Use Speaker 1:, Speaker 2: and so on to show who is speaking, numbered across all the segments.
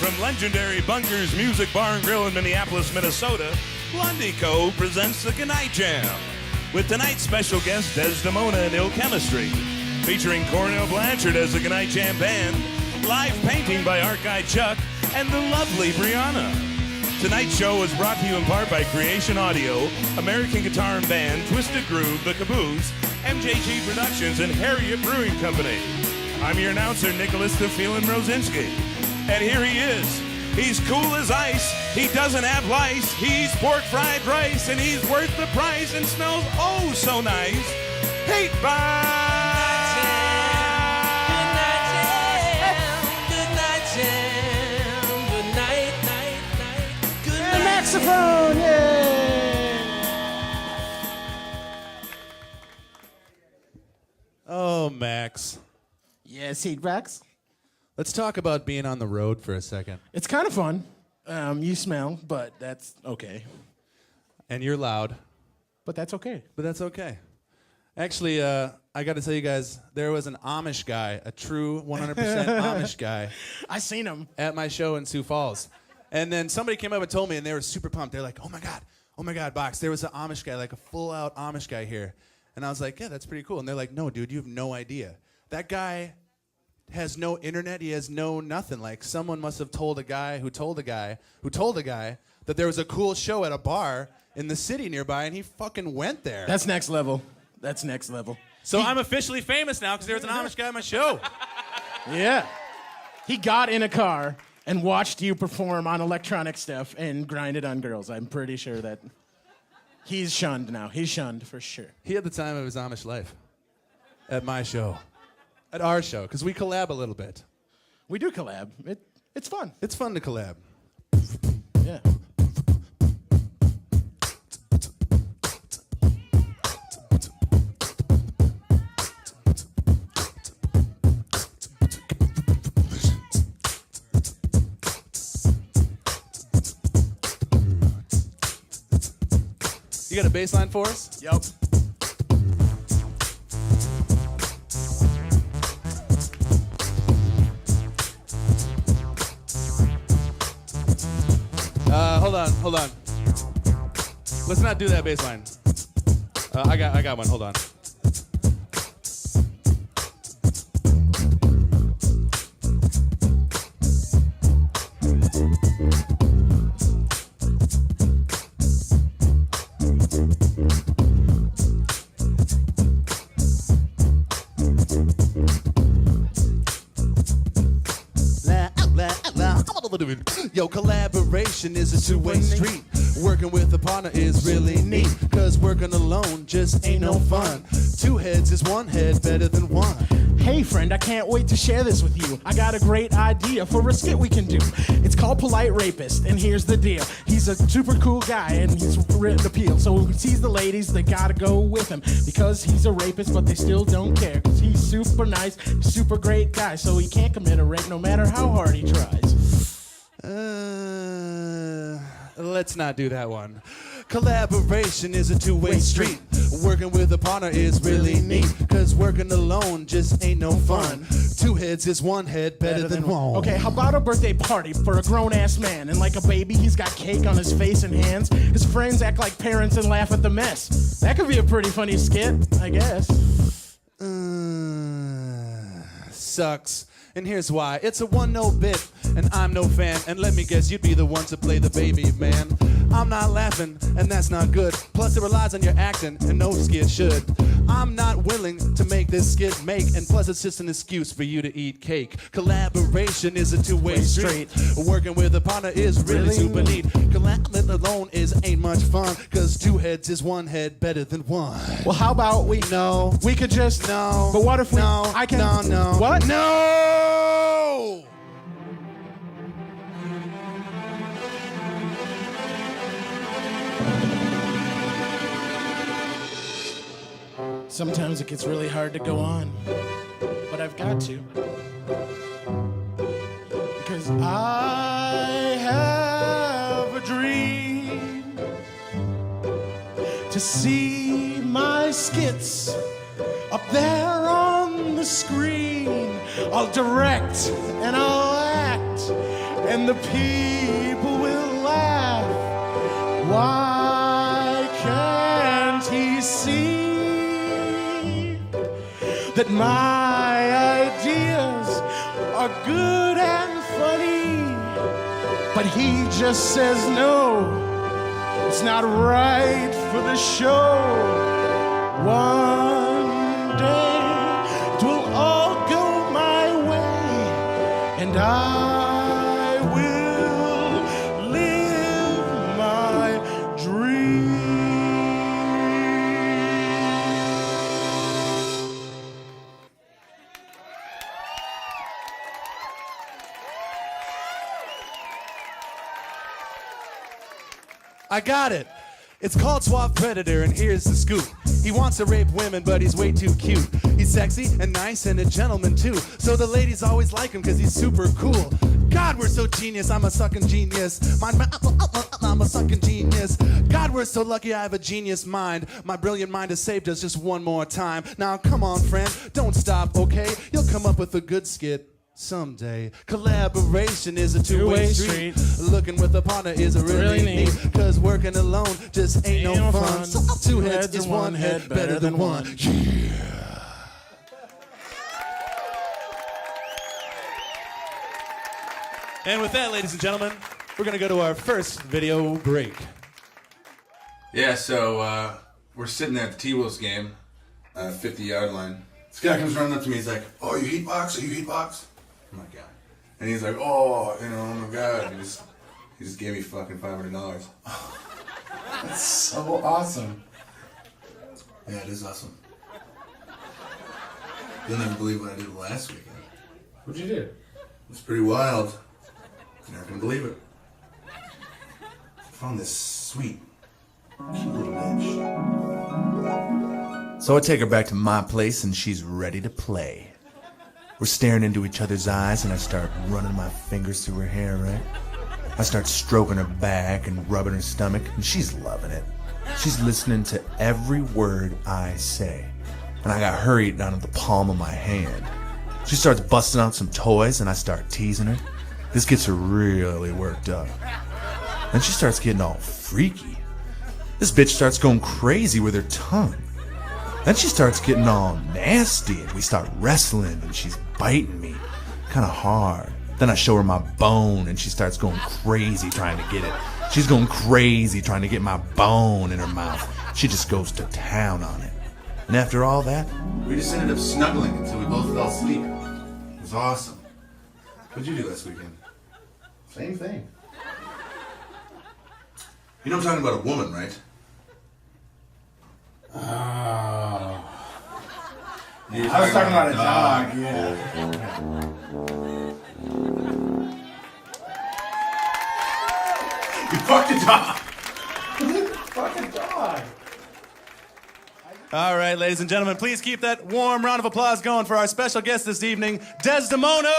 Speaker 1: from legendary Bunker's Music Bar and Grill in Minneapolis, Minnesota, Blondie Co. presents the Goodnight Jam with tonight's special guest Desdamona and Ill Chemistry, featuring Cornell Blanchard as the Goodnight Jam band, live painting by art guy Chuck, and the lovely Brianna. Tonight's show is brought to you in part by Creation Audio, American Guitar and Band, Twisted Groove, The Caboose, MJG Productions, and Harriet Brewing Company. I'm your announcer, Nicholas the Feelin' Rosinski. And here he is. He's cool as ice. He doesn't have lice. He's pork fried rice, and he's worth the price and smells oh so nice. Pete Bye.
Speaker 2: Good night, Jam. Good night, night. Good night.
Speaker 3: And saxophone, yay!
Speaker 4: Oh, Max.
Speaker 3: Yes, Heat Rex.
Speaker 4: Let's talk about being on the road for a second.
Speaker 3: It's kind of fun. You smell, but that's okay.
Speaker 4: And you're loud.
Speaker 3: But that's okay.
Speaker 4: But that's okay. Actually, I got to tell you guys, there was an Amish guy, a true 100% Amish guy.
Speaker 3: I seen him.
Speaker 4: At my show in Sioux Falls. And then somebody came up and told me, and they were super pumped. They're like, oh my God, Box, there was an Amish guy, like a full-out Amish guy here. And I was like, yeah, that's pretty cool. And they're like, no, dude, you have no idea. That guy has no internet, he has no nothing. Like, someone must have told a guy who told a guy who told a guy that there was a cool show at a bar in the city nearby, and he fucking went there.
Speaker 3: That's next level. That's next level.
Speaker 4: So I'm officially famous now because there was an Amish guy at my show.
Speaker 3: Yeah. He got in a car and watched you perform on electronic stuff and grinded on girls. I'm pretty sure that he's shunned now. He's shunned for sure.
Speaker 4: He had the time of his Amish life at my show. At our show, because we collab a little bit.
Speaker 3: We do collab. It's fun.
Speaker 4: It's fun to collab.
Speaker 3: Yeah.
Speaker 4: You got a bass line for us?
Speaker 3: Yep.
Speaker 4: Hold on. Let's not do that bass line. I got one. Hold on. Yo, collaboration is a two-way street. Working with a partner is really neat, cause working alone just ain't no fun. Two heads is one head better than one.
Speaker 3: Hey friend, I can't wait to share this with you. I got a great idea for a skit we can do. It's called Polite Rapist, and here's the deal. He's a super cool guy, and he's written appeal. So when he sees the ladies, they gotta go with him. Because he's a rapist, but they still don't care. Cause he's super nice, super great guy. So he can't commit a rape no matter how hard he tries.
Speaker 4: Let's not do that one. Collaboration is a two-way street. Working with a partner is really neat, cause working alone just ain't no fun. Two heads is one head better than one.
Speaker 3: Okay, how about a birthday party for a grown-ass man? And like a baby, he's got cake on his face and hands. His friends act like parents and laugh at the mess. That could be a pretty funny skit, I guess.
Speaker 4: Sucks. And here's why. It's a 1-note bit, and I'm no fan. And let me guess, you'd be the one to play the baby, man. I'm not laughing, and that's not good. Plus, it relies on your acting, and no skit should. I'm not willing to make this skit make, and plus, it's just an excuse for you to eat cake. Collaboration is a two-way street. Working with a partner is really super neat. Collaborating alone ain't much fun, cause two heads is one head better than one.
Speaker 3: Well, how about we could just
Speaker 4: No.
Speaker 3: But what if we
Speaker 4: No.
Speaker 3: I can
Speaker 4: No.
Speaker 3: What?
Speaker 4: No.
Speaker 3: Sometimes it gets really hard to go on, but I've got to. Because I have a dream to see my skits up there on the screen. I'll direct and I'll act, and and the people will laugh. Why can't he see that my ideas are good and funny? But he just says no, it's not right for the show. One day it will all go my way, and I will live my dream.
Speaker 4: I got it. It's called Suave Predator, and here's the scoop. He wants to rape women, but he's way too cute. He's sexy and nice and a gentleman too. So the ladies always like him because he's super cool. God, we're so genius, I'm a sucking genius. I'm a sucking genius. God, we're so lucky I have a genius mind. My brilliant mind has saved us just one more time. Now come on, friend, don't stop, okay? You'll come up with a good skit someday. Collaboration is a two-way street. Looking with a partner is a really neat. Cause working alone just ain't no fun. So two heads is one head better than one. Yeah. And with that, ladies and gentlemen, we're gonna go to our first video break.
Speaker 5: Yeah, so we're sitting there at the T-Wolves game, 50-yard line. This guy comes running up to me. He's like, "Oh, you heat box? Are you heat box?" I'm like, "Yeah." And he's like, "Oh, oh my God." He just gave me fucking $500.
Speaker 6: That's so awesome.
Speaker 5: Yeah, it is awesome. You'll never believe what I did last weekend.
Speaker 6: What'd you do?
Speaker 5: It's pretty wild. You're not gonna believe it. I found this sweet, cute little bitch. So I take her back to my place and she's ready to play. We're staring into each other's eyes and I start running my fingers through her hair, right? I start stroking her back and rubbing her stomach, and she's loving it. She's listening to every word I say. And I got her eating out of the palm of my hand. She starts busting out some toys and I start teasing her. This gets her really worked up. Then she starts getting all freaky. This bitch starts going crazy with her tongue. Then she starts getting all nasty and we start wrestling and she's biting me kind of hard. Then I show her my bone and she starts going crazy trying to get it. She's going crazy trying to get my bone in her mouth. She just goes to town on it. And after all that, we just ended up snuggling until we both fell asleep. It was awesome. What'd you do last weekend?
Speaker 6: Same thing.
Speaker 5: You know I'm talking about a woman, right?
Speaker 6: I was talking about a dog, yeah.
Speaker 5: You fucked a dog!
Speaker 6: Fucking dog.
Speaker 4: All right, ladies and gentlemen, please keep that warm round of applause going for our special guest this evening, Desdamona!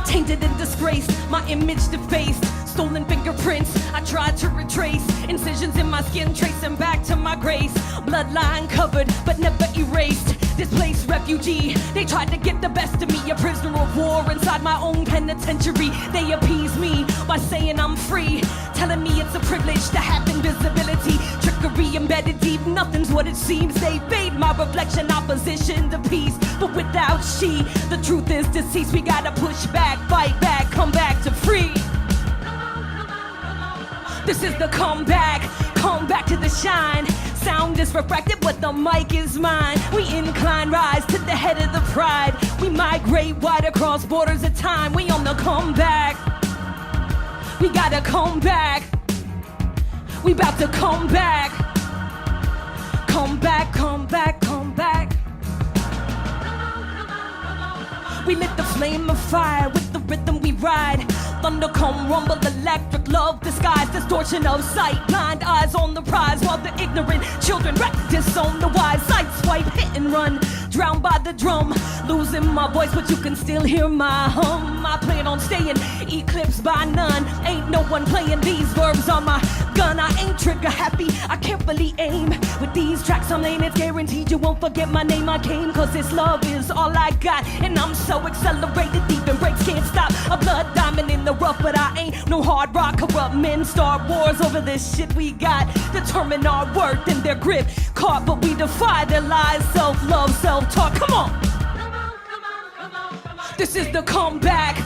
Speaker 7: Tainted and disgraced, my image defaced, stolen fingerprints, I tried to retrace, incisions in my skin tracing back to my grace, bloodline covered but never erased, displaced refugee, they tried to get the best of me, a prisoner of war inside my own penitentiary, they appease me by saying I'm free, telling me it's a privilege to have invisibility, trickery embedded deep, nothing's what it seems, they fade my reflection, opposition to peace, but without she, the truth is deceased, we gotta push back, fight back, come back to free. This is the comeback, come back to the shine. Sound is refracted, but the mic is mine. We incline, rise to the head of the pride. We migrate wide across borders of time. We on the comeback. We gotta come back. We about to come back. Come back, come back, come back. We lit the flame of fire with the rhythm we ride. Thunder come rumble, electric love disguise, distortion of sight, blind eyes on the prize, while the ignorant children disown the wise. Sight swipe, hit and run, drowned by the drum, losing my voice, but you can still hear my hum. I plan on staying eclipsed by none. Ain't no one playing these verbs on my gun, I ain't trigger happy, I carefully aim. With these tracks I'm laying, it's guaranteed you won't forget my name. I came cause this love is all I got, and I'm so accelerated, deep and breaks can't stop. A blood diamond in the rough, but I ain't no hard rock. Corrupt men start wars over this shit we got. Determine our worth in their grip, caught but we defy their lies. Self-love, self-talk, come on. This is the comeback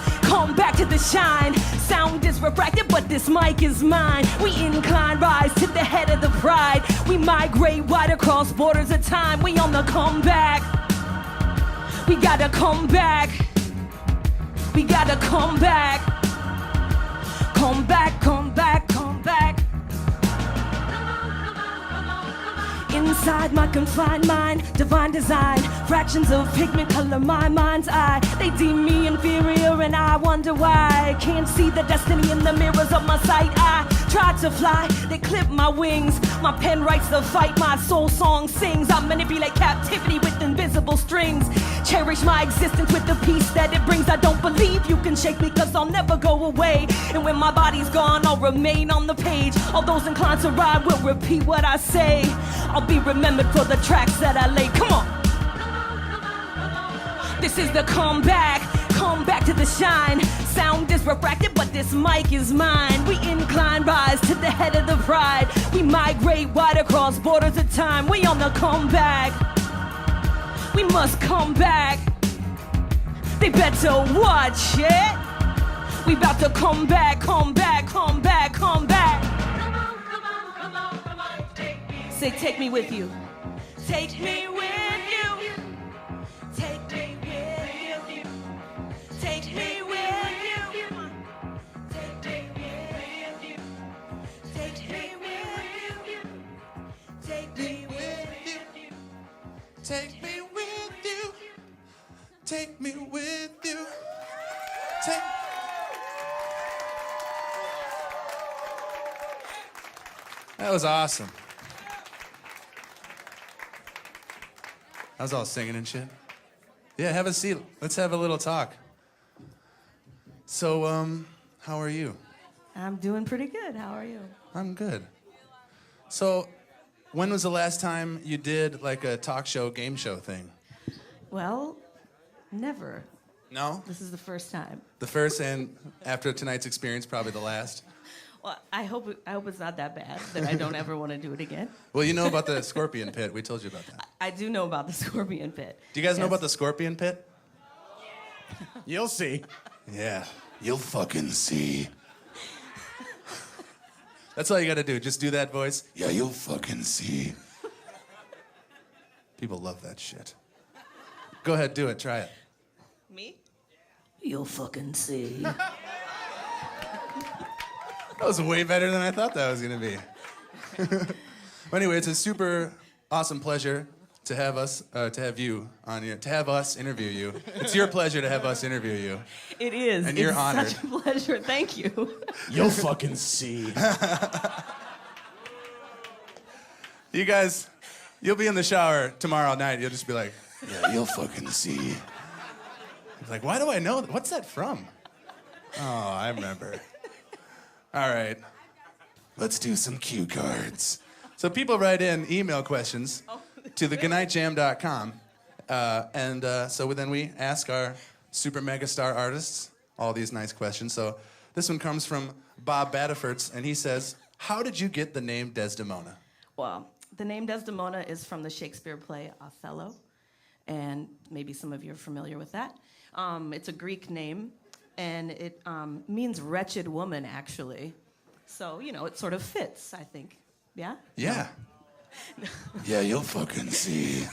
Speaker 7: to the shine. Sound is refracted, but this mic is mine. We incline, rise to the head of the pride. We migrate wide across borders of time. We on the comeback. We gotta come back. We gotta come back. Come back, come back, come back. Inside my confined mind, divine design, fractions of pigment color my mind's eye. They deem me inferior and I wonder why. I can't see the destiny in the mirrors of my sight. I tried to fly, they clip my wings. My pen writes the fight, my soul song sings. I manipulate captivity with invisible strings. Cherish my existence with the peace that it brings. I don't believe you can shake me cause I'll never go away. And when my body's gone, I'll remain on the page. All those inclined to ride will repeat what I say. I'll be remembered for the tracks that I lay. Come on. This is the comeback to the shine. Sound is refracted, but this mic is mine. We incline, rise to the head of the pride. We migrate wide across borders of time. We on the comeback. We must come back. They better watch it. We about to come back, come back, come back, come back. Say, take me with you. Take me with you. Take me with you. Take me with you. Take me with you. Take me with you. Take me with you.
Speaker 4: Take me with you. Take me with you. Take. That was awesome. I was all singing and shit. Yeah, have a seat. Let's have a little talk. So, how are you?
Speaker 7: I'm doing pretty good. How are you?
Speaker 4: I'm good. So, when was the last time you did like a talk show, game show thing?
Speaker 7: Well, never.
Speaker 4: No?
Speaker 7: This is the first time.
Speaker 4: The first, and after tonight's experience, probably the last.
Speaker 7: Well, I hope it's not that bad that I don't ever want to do it again.
Speaker 4: Well, you know about the scorpion pit. We told you about that.
Speaker 7: I do know about the scorpion pit.
Speaker 4: Do you guys know
Speaker 7: Yes.
Speaker 4: about the scorpion pit?
Speaker 3: You'll see.
Speaker 4: Yeah. You'll fucking see. That's all you gotta do. Just do that voice. Yeah, you'll fucking see. People love that shit. Go ahead, do it. Try it.
Speaker 7: Me? You'll fucking see.
Speaker 4: That was way better than I thought that was gonna be. Well, anyway, it's a super awesome pleasure to have us, to have us interview you. It's your pleasure to have us interview you.
Speaker 7: It is.
Speaker 4: And you're
Speaker 7: it's
Speaker 4: honored.
Speaker 7: such a pleasure. Thank you.
Speaker 3: You'll fucking see.
Speaker 4: You guys, you'll be in the shower tomorrow night. You'll just be like, yeah, you'll fucking see. It's like, why do I know? What's that from? Oh, I remember. All right. Let's do some cue cards. So people write in email questions to thegoodnightjam.com. So then we ask our super mega star artists all these nice questions. So this one comes from Bob Badaferts, and he says, how did you get the name Desdamona?
Speaker 7: Well, the name Desdamona is from the Shakespeare play Othello, and maybe some of you are familiar with that. It's a Greek name, and it means wretched woman, actually. So, it sort of fits, I think. Yeah?
Speaker 4: Yeah.
Speaker 7: No.
Speaker 4: Yeah, you'll fucking see.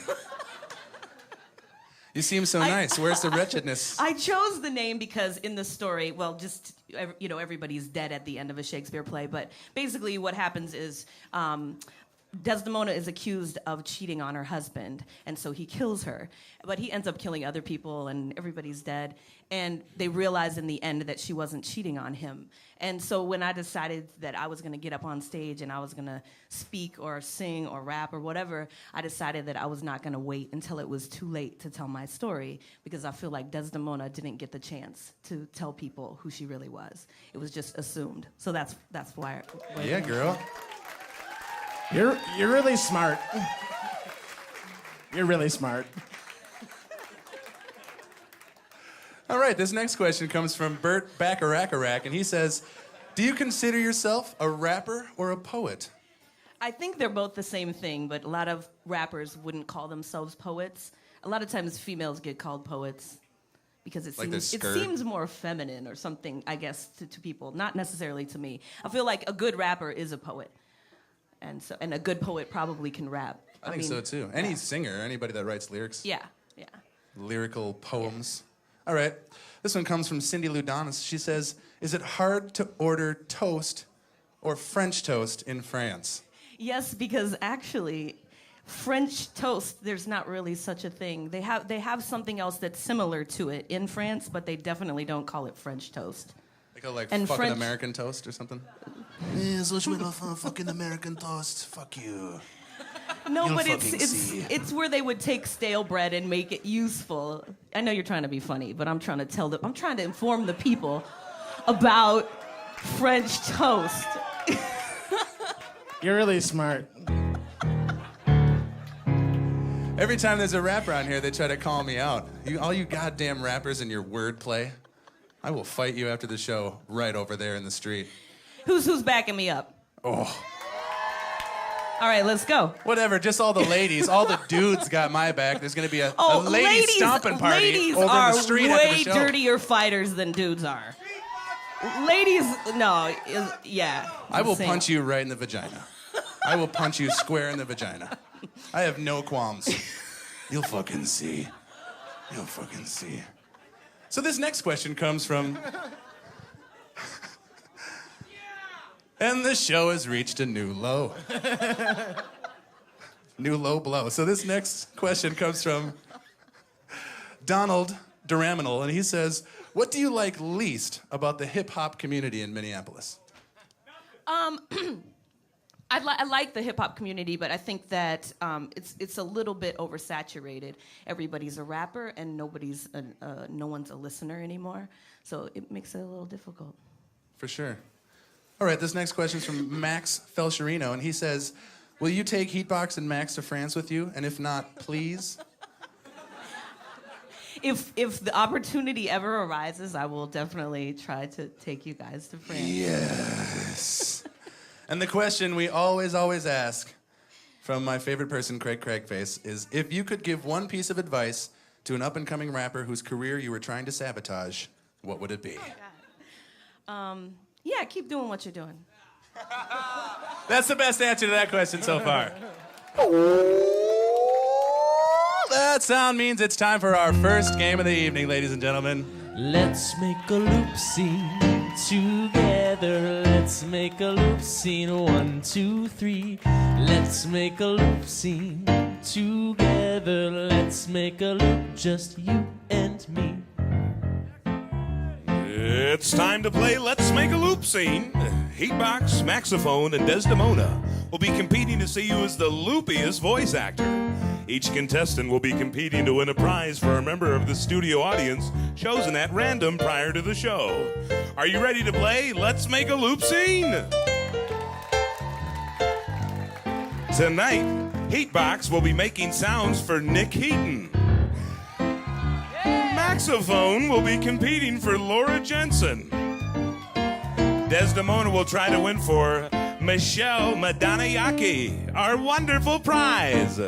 Speaker 4: You seem so nice. Where's the wretchedness?
Speaker 7: I chose the name because in the story, well, just, everybody's dead at the end of a Shakespeare play, but basically what happens is Desdemona is accused of cheating on her husband, and so he kills her. But he ends up killing other people, and everybody's dead. And they realize in the end that she wasn't cheating on him. And so when I decided that I was going to get up on stage and I was going to speak or sing or rap or whatever, I decided that I was not going to wait until it was too late to tell my story, because I feel like Desdemona didn't get the chance to tell people who she really was. It was just assumed. So that's why.
Speaker 4: Yeah, girl.
Speaker 3: You're really smart. You're really smart.
Speaker 4: All right, this next question comes from Bert Bacharach, and he says, do you consider yourself a rapper or a poet?
Speaker 7: I think they're both the same thing, but a lot of rappers wouldn't call themselves poets. A lot of times females get called poets because it seems more feminine or something, I guess, to people, not necessarily to me. I feel like a good rapper is a poet. And a good poet probably can rap.
Speaker 4: I mean, so too. Any singer, anybody that writes lyrics.
Speaker 7: Yeah.
Speaker 4: Lyrical poems. All right. This one comes from Cindy Ludonis. She says, is it hard to order toast or French toast in France?
Speaker 7: Yes, because actually, French toast, there's not really such a thing. They have something else that's similar to it in France, but they definitely don't call it French toast.
Speaker 4: They call it
Speaker 7: And
Speaker 4: fucking
Speaker 7: French-
Speaker 4: American toast or something?
Speaker 5: Yeah, so we love fucking American toast. Fuck you.
Speaker 7: No,
Speaker 5: You'll
Speaker 7: but
Speaker 5: fucking see.
Speaker 7: it's where they would take stale bread and make it useful. I know you're trying to be funny, but I'm trying to inform the people about French toast.
Speaker 3: You're really smart.
Speaker 4: Every time there's a rapper on here, they try to call me out. All you goddamn rappers and your wordplay. I will fight you after the show right over there in the street.
Speaker 7: Who's backing me up?
Speaker 4: Oh.
Speaker 7: All right, let's go.
Speaker 4: Whatever, just all the ladies, all the dudes got my back. There's gonna be a lady stomping party
Speaker 7: ladies
Speaker 4: over in
Speaker 7: are
Speaker 4: the street
Speaker 7: way
Speaker 4: after the show.
Speaker 7: dirtier fighters than dudes are. Ladies, no, yeah.
Speaker 4: I will
Speaker 7: Insane.
Speaker 4: punch you right in the vagina. I will punch you square in the vagina. I have no qualms. You'll fucking see. You'll fucking see. So this next question comes from... And the show has reached a new low. New low blow. So this next question comes from Donald Duraminal, and he says, what do you like least about the hip-hop community in Minneapolis?
Speaker 7: I like the hip hop community, but I think that it's a little bit oversaturated. Everybody's a rapper, and no one's a listener anymore. So it makes it a little difficult.
Speaker 4: For sure. All right, this next question is from Max Felcherino, and he says, will you take Heatbox and Max to France with you? And if not, please?
Speaker 7: If the opportunity ever arises, I will definitely try to take you guys to France.
Speaker 4: Yes. And the question we always ask from my favorite person, Craig Craigface, is if you could give one piece of advice to an up-and-coming rapper whose career you were trying to sabotage, what would it be?
Speaker 7: Yeah, keep doing what you're doing.
Speaker 4: That's the best answer to that question so far. That sound means it's time for our first game of the evening, ladies and gentlemen.
Speaker 2: Let's make a loop scene together. Let's make a loop scene. 1, 2, 3. Let's make a loop scene together. Let's make a loop, just you and me.
Speaker 1: It's time to play Let's Make a Loop Scene. Heatbox, Maxophone, and Desdamona will be competing to see who is the loopiest voice actor. Each contestant will be competing to win a prize for a member of the studio audience chosen at random prior to the show. Are you ready to play Let's Make a Loop Scene? Tonight, Heatbox will be making sounds for Nick Heaton. Maxophone will be competing for Laura Jensen. Desdamona will try to win for Michelle Madaniaki, our wonderful prize.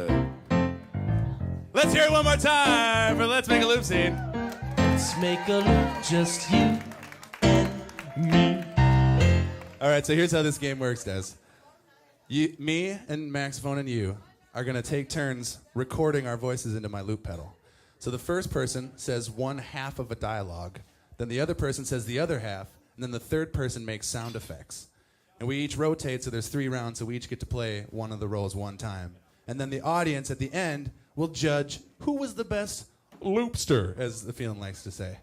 Speaker 4: Let's hear it one more time for Let's Make a Loop Scene.
Speaker 2: Let's make a loop, just you and me.
Speaker 4: All right, so here's how this game works, Des. Me and Maxophone and you are going to take turns recording our voices into my loop pedal. So the first person says one half of a dialogue, then the other person says the other half, and then the third person makes sound effects. And we each rotate, so there's 3 rounds, so we each get to play one of the roles one time. And then the audience at the end will judge who was the best loopster, as the feeling likes to say.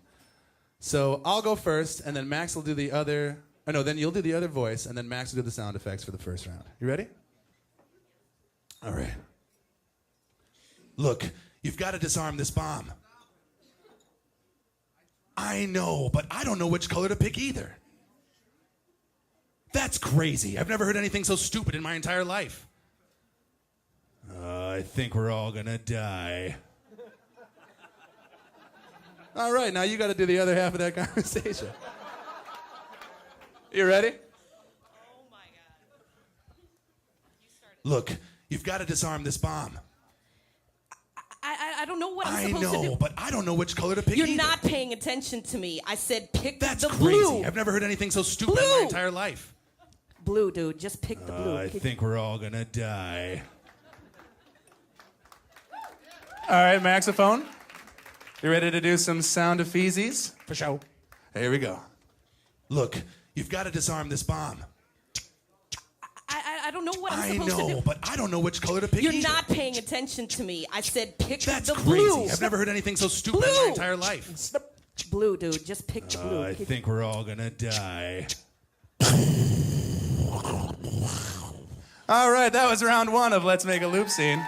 Speaker 4: So I'll go first, and then Max will do the other. Oh, no, then you'll do the other voice, and then Max will do the sound effects for the first round. You ready? All right. Look, you've got to disarm this bomb. I know, but I don't know which color to pick either. That's crazy. I've never heard anything so stupid in my entire life. I think we're all gonna die. All right, now you got to do the other half of that conversation. You ready?
Speaker 7: Oh my God.
Speaker 4: Look, you've got to disarm this bomb.
Speaker 7: I don't know what I'm
Speaker 4: I
Speaker 7: supposed to do.
Speaker 4: know, but I don't know which color to pick
Speaker 7: You're
Speaker 4: either.
Speaker 7: not paying attention to me. I said pick
Speaker 4: That's
Speaker 7: the
Speaker 4: crazy.
Speaker 7: blue.
Speaker 4: I've never heard anything so stupid in my
Speaker 7: Blue.
Speaker 4: entire life.
Speaker 7: Blue, dude. Just pick the blue.
Speaker 4: I think we're all gonna die. All right, Maxophone. You ready to do some sound effeesies?
Speaker 3: For sure.
Speaker 4: Here we go. Look, you've got to disarm this bomb.
Speaker 7: I don't know what I'm
Speaker 4: I
Speaker 7: supposed to
Speaker 4: know,
Speaker 7: do.
Speaker 4: but I don't know which color to pick
Speaker 7: You're
Speaker 4: either.
Speaker 7: not paying attention to me. I said pick
Speaker 4: That's
Speaker 7: the
Speaker 4: crazy.
Speaker 7: blue.
Speaker 4: I've never heard anything so stupid in my
Speaker 7: Blue.
Speaker 4: entire life.
Speaker 7: Blue, dude. Just pick the blue.
Speaker 4: I think we're all gonna die. All right, that was round 1 of Let's Make a Loop Scene.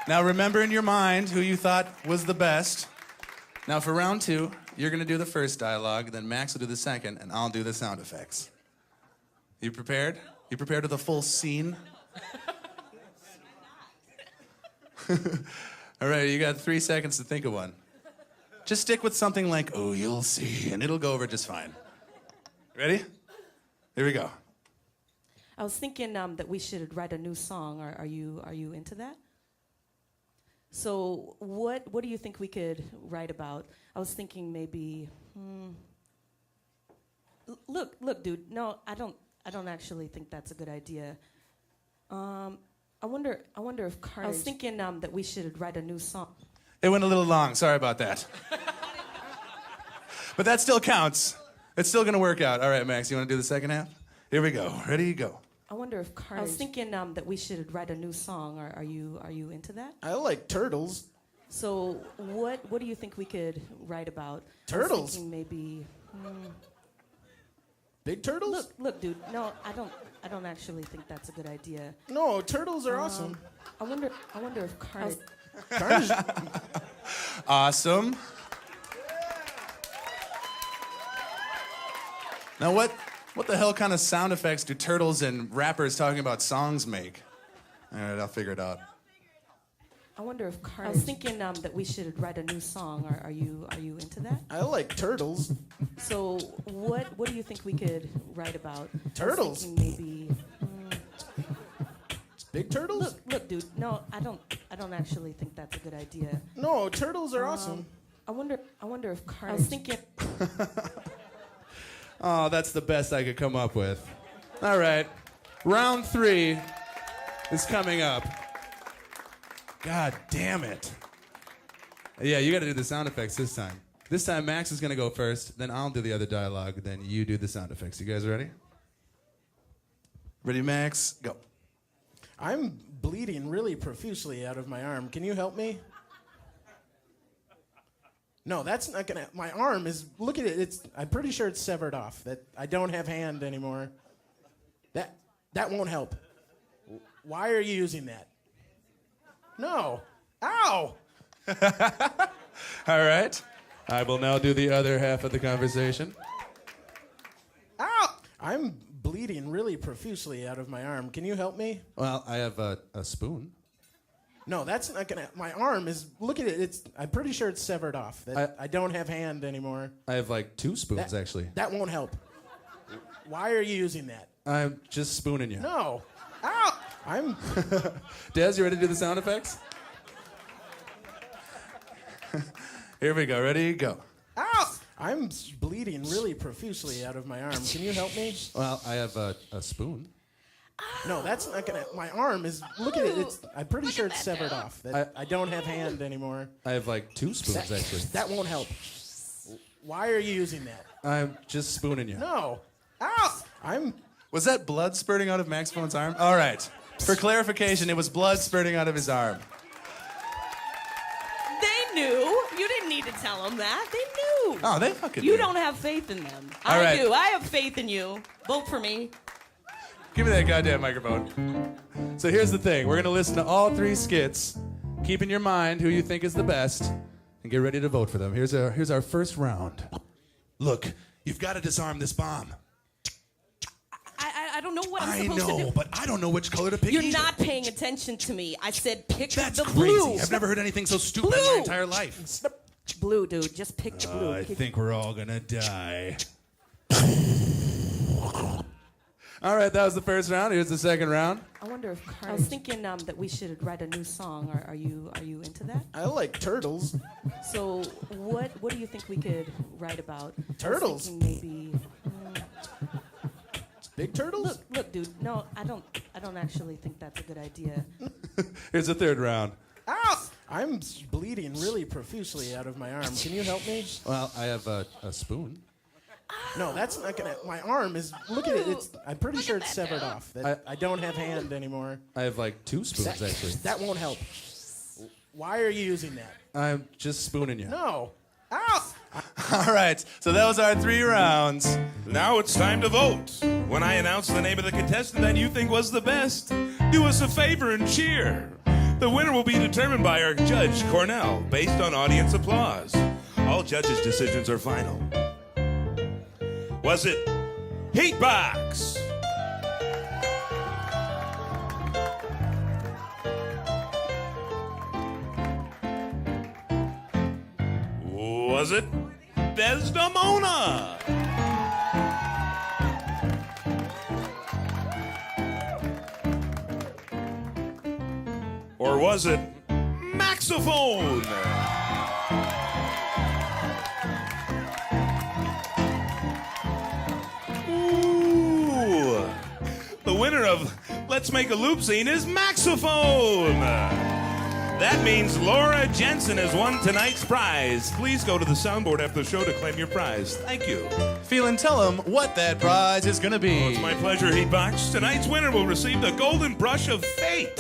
Speaker 4: Now remember in your mind who you thought was the best. Now for round 2, you're gonna do the first dialogue, then Max will do the second, and I'll do the sound effects. You prepared? You prepared with a full scene? All right, you got 3 seconds to think of one. Just stick with something like, oh, you'll see, and it'll go over just fine. Ready? Here we go.
Speaker 7: I was thinking that we should write a new song. Are you into that? So what do you think we could write about? I was thinking maybe. Look, dude. No, I don't actually think that's a good idea. I wonder if Carnage. I was thinking that we should write a new song.
Speaker 4: It went a little long. Sorry about that. But that still counts. It's still going to work out. All right, Max, you want to do the second half? Here we go. Ready, go.
Speaker 7: I wonder if Carnage. I was thinking that we should write a new song. Are you into that?
Speaker 3: I like turtles.
Speaker 7: So what do you think we could write about? I
Speaker 3: Turtles?
Speaker 7: was thinking maybe.
Speaker 3: Big turtles?
Speaker 7: Look, dude. No, I don't actually think that's a good idea.
Speaker 3: No, turtles are awesome.
Speaker 7: I wonder if Carnage.
Speaker 3: Carnage.
Speaker 4: Awesome. Now what the hell kind of sound effects do turtles and rappers talking about songs make? All right, I'll figure it out.
Speaker 7: I wonder if Carnage. I was thinking that we should write a new song. Are you into that?
Speaker 3: I like turtles.
Speaker 7: So what do you think we could write about?
Speaker 3: Turtles?
Speaker 7: I was thinking maybe.
Speaker 3: Big turtles?
Speaker 7: Look, dude. No, I don't actually think that's a good idea.
Speaker 3: No, turtles are awesome.
Speaker 7: I wonder if Carnage. I was thinking.
Speaker 4: Oh, that's the best I could come up with. All right. Round 3 is coming up. God damn it. Yeah, you got to do the sound effects this time. This time, Max is going to go first, then I'll do the other dialogue, then you do the sound effects. You guys ready? Ready, Max? Go.
Speaker 3: I'm bleeding really profusely out of my arm. Can you help me? No, that's not gonna. My arm is. Look at it. I'm pretty sure it's severed off. That I don't have hand anymore. That won't help. Why are you using that? No. Ow!
Speaker 4: All right. I will now do the other half of the conversation.
Speaker 3: Ow! I'm bleeding really profusely out of my arm. Can you help me?
Speaker 4: Well, I have a spoon.
Speaker 3: No, that's not gonna. My arm is. Look at it. I'm pretty sure it's severed off. That I don't have hand anymore.
Speaker 4: I have like 2 spoons, actually.
Speaker 3: That won't help. Why are you using that?
Speaker 4: I'm just spooning you.
Speaker 3: No. Ow! I'm.
Speaker 4: Des, you ready to do the sound effects? Here we go. Ready? Go.
Speaker 3: Ow! I'm bleeding really profusely out of my arm. Can you help me?
Speaker 4: Well, I have a spoon.
Speaker 3: No, that's not gonna. My arm is. Look at it. I'm pretty sure it's severed off. That I don't have hand anymore.
Speaker 4: I have like 2 spoons, actually.
Speaker 3: That won't help. Why are you using that?
Speaker 4: I'm just spooning you.
Speaker 3: No. Ow!
Speaker 4: Was that blood spurting out of Max Phone's arm? All right. For clarification, it was blood spurting out of his arm.
Speaker 7: They knew. You didn't need to tell them that. They knew.
Speaker 4: Oh, they fucking
Speaker 7: You
Speaker 4: knew.
Speaker 7: don't have faith in them.
Speaker 4: All right.
Speaker 7: I do. I have faith in you. Vote for me.
Speaker 4: Give me that goddamn microphone. So here's the thing. We're going to listen to all 3 skits. Keep in your mind who you think is the best, and get ready to vote for them. Here's our first round. Look, you've got to disarm this bomb.
Speaker 7: I don't know what I'm
Speaker 4: I
Speaker 7: supposed to
Speaker 4: know,
Speaker 7: do.
Speaker 4: but I don't know which color to pick
Speaker 7: You're
Speaker 4: either.
Speaker 7: not paying attention to me. I said pick
Speaker 4: That's
Speaker 7: the
Speaker 4: crazy.
Speaker 7: blue.
Speaker 4: I've never heard anything so stupid in my
Speaker 7: Blue.
Speaker 4: entire life.
Speaker 7: Blue, dude. Just pick the blue.
Speaker 4: I think we're all gonna die. All right, that was the first round. Here's the second round.
Speaker 7: I wonder if Carnage... I was thinking that we should write a new song. Are you into that?
Speaker 3: I like turtles.
Speaker 7: So what do you think we could write about?
Speaker 3: Turtles?
Speaker 7: I was thinking maybe...
Speaker 3: Big turtles?
Speaker 7: Look, dude. No, I don't actually think that's a good idea.
Speaker 4: Here's the third round.
Speaker 3: Ow! I'm bleeding really profusely out of my arm. Can you help me?
Speaker 4: Well, I have a spoon.
Speaker 3: No, that's not gonna. My arm is. Look at it. I'm pretty sure it's severed off. I don't have hand anymore.
Speaker 4: I have like 2 spoons, actually.
Speaker 3: That won't help. Why are you using that?
Speaker 4: I'm just spooning you.
Speaker 3: No. Ow!
Speaker 4: All right, so that was our 3 rounds.
Speaker 1: Now it's time to vote. When I announce the name of the contestant that you think was the best, do us a favor and cheer. The winner will be determined by our judge, Cornell, based on audience applause. All judges' decisions are final. Was it Heatbox? Was it Desdamona? Or was it Maxophone? Ooh. The winner of Let's Make a Loop Scene is Maxophone. That means Laura Jensen has won tonight's prize. Please go to the soundboard after the show to claim your prize. Thank you.
Speaker 4: Phelan, tell them what that prize is gonna be.
Speaker 1: Oh, it's my pleasure, Heatbox. Tonight's winner will receive the Golden Brush of Fate.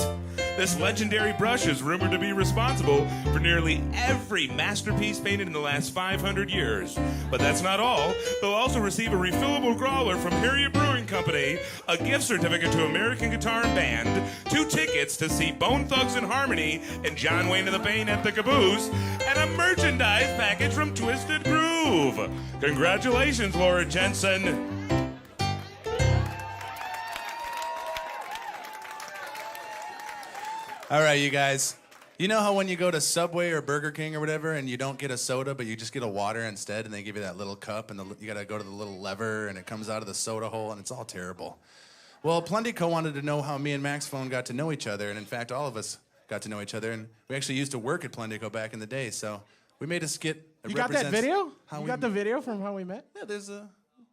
Speaker 1: This legendary brush is rumored to be responsible for nearly every masterpiece painted in the last 500 years. But that's not all. They'll also receive a refillable growler from Harriet Brewing Company, a gift certificate to American Guitar and Band, 2 tickets to see Bone Thugs and Harmony and John Wayne and the Bane at the Caboose, and a merchandise package from Twisted Groove. Congratulations, Laura Jensen.
Speaker 4: All right, you guys. You know how when you go to Subway or Burger King or whatever and you don't get a soda, but you just get a water instead, and they give you that little cup, and you gotta go to the little lever, and it comes out of the soda hole, and it's all terrible. Well, Plundico wanted to know how me and Max Phone got to know each other, and in fact, all of us got to know each other, and we actually used to work at Plundico back in the day, so we made a skit that
Speaker 3: You got that
Speaker 4: represents
Speaker 3: video?
Speaker 4: how
Speaker 3: You
Speaker 4: we
Speaker 3: got the video from how we met?
Speaker 4: Yeah, there's a...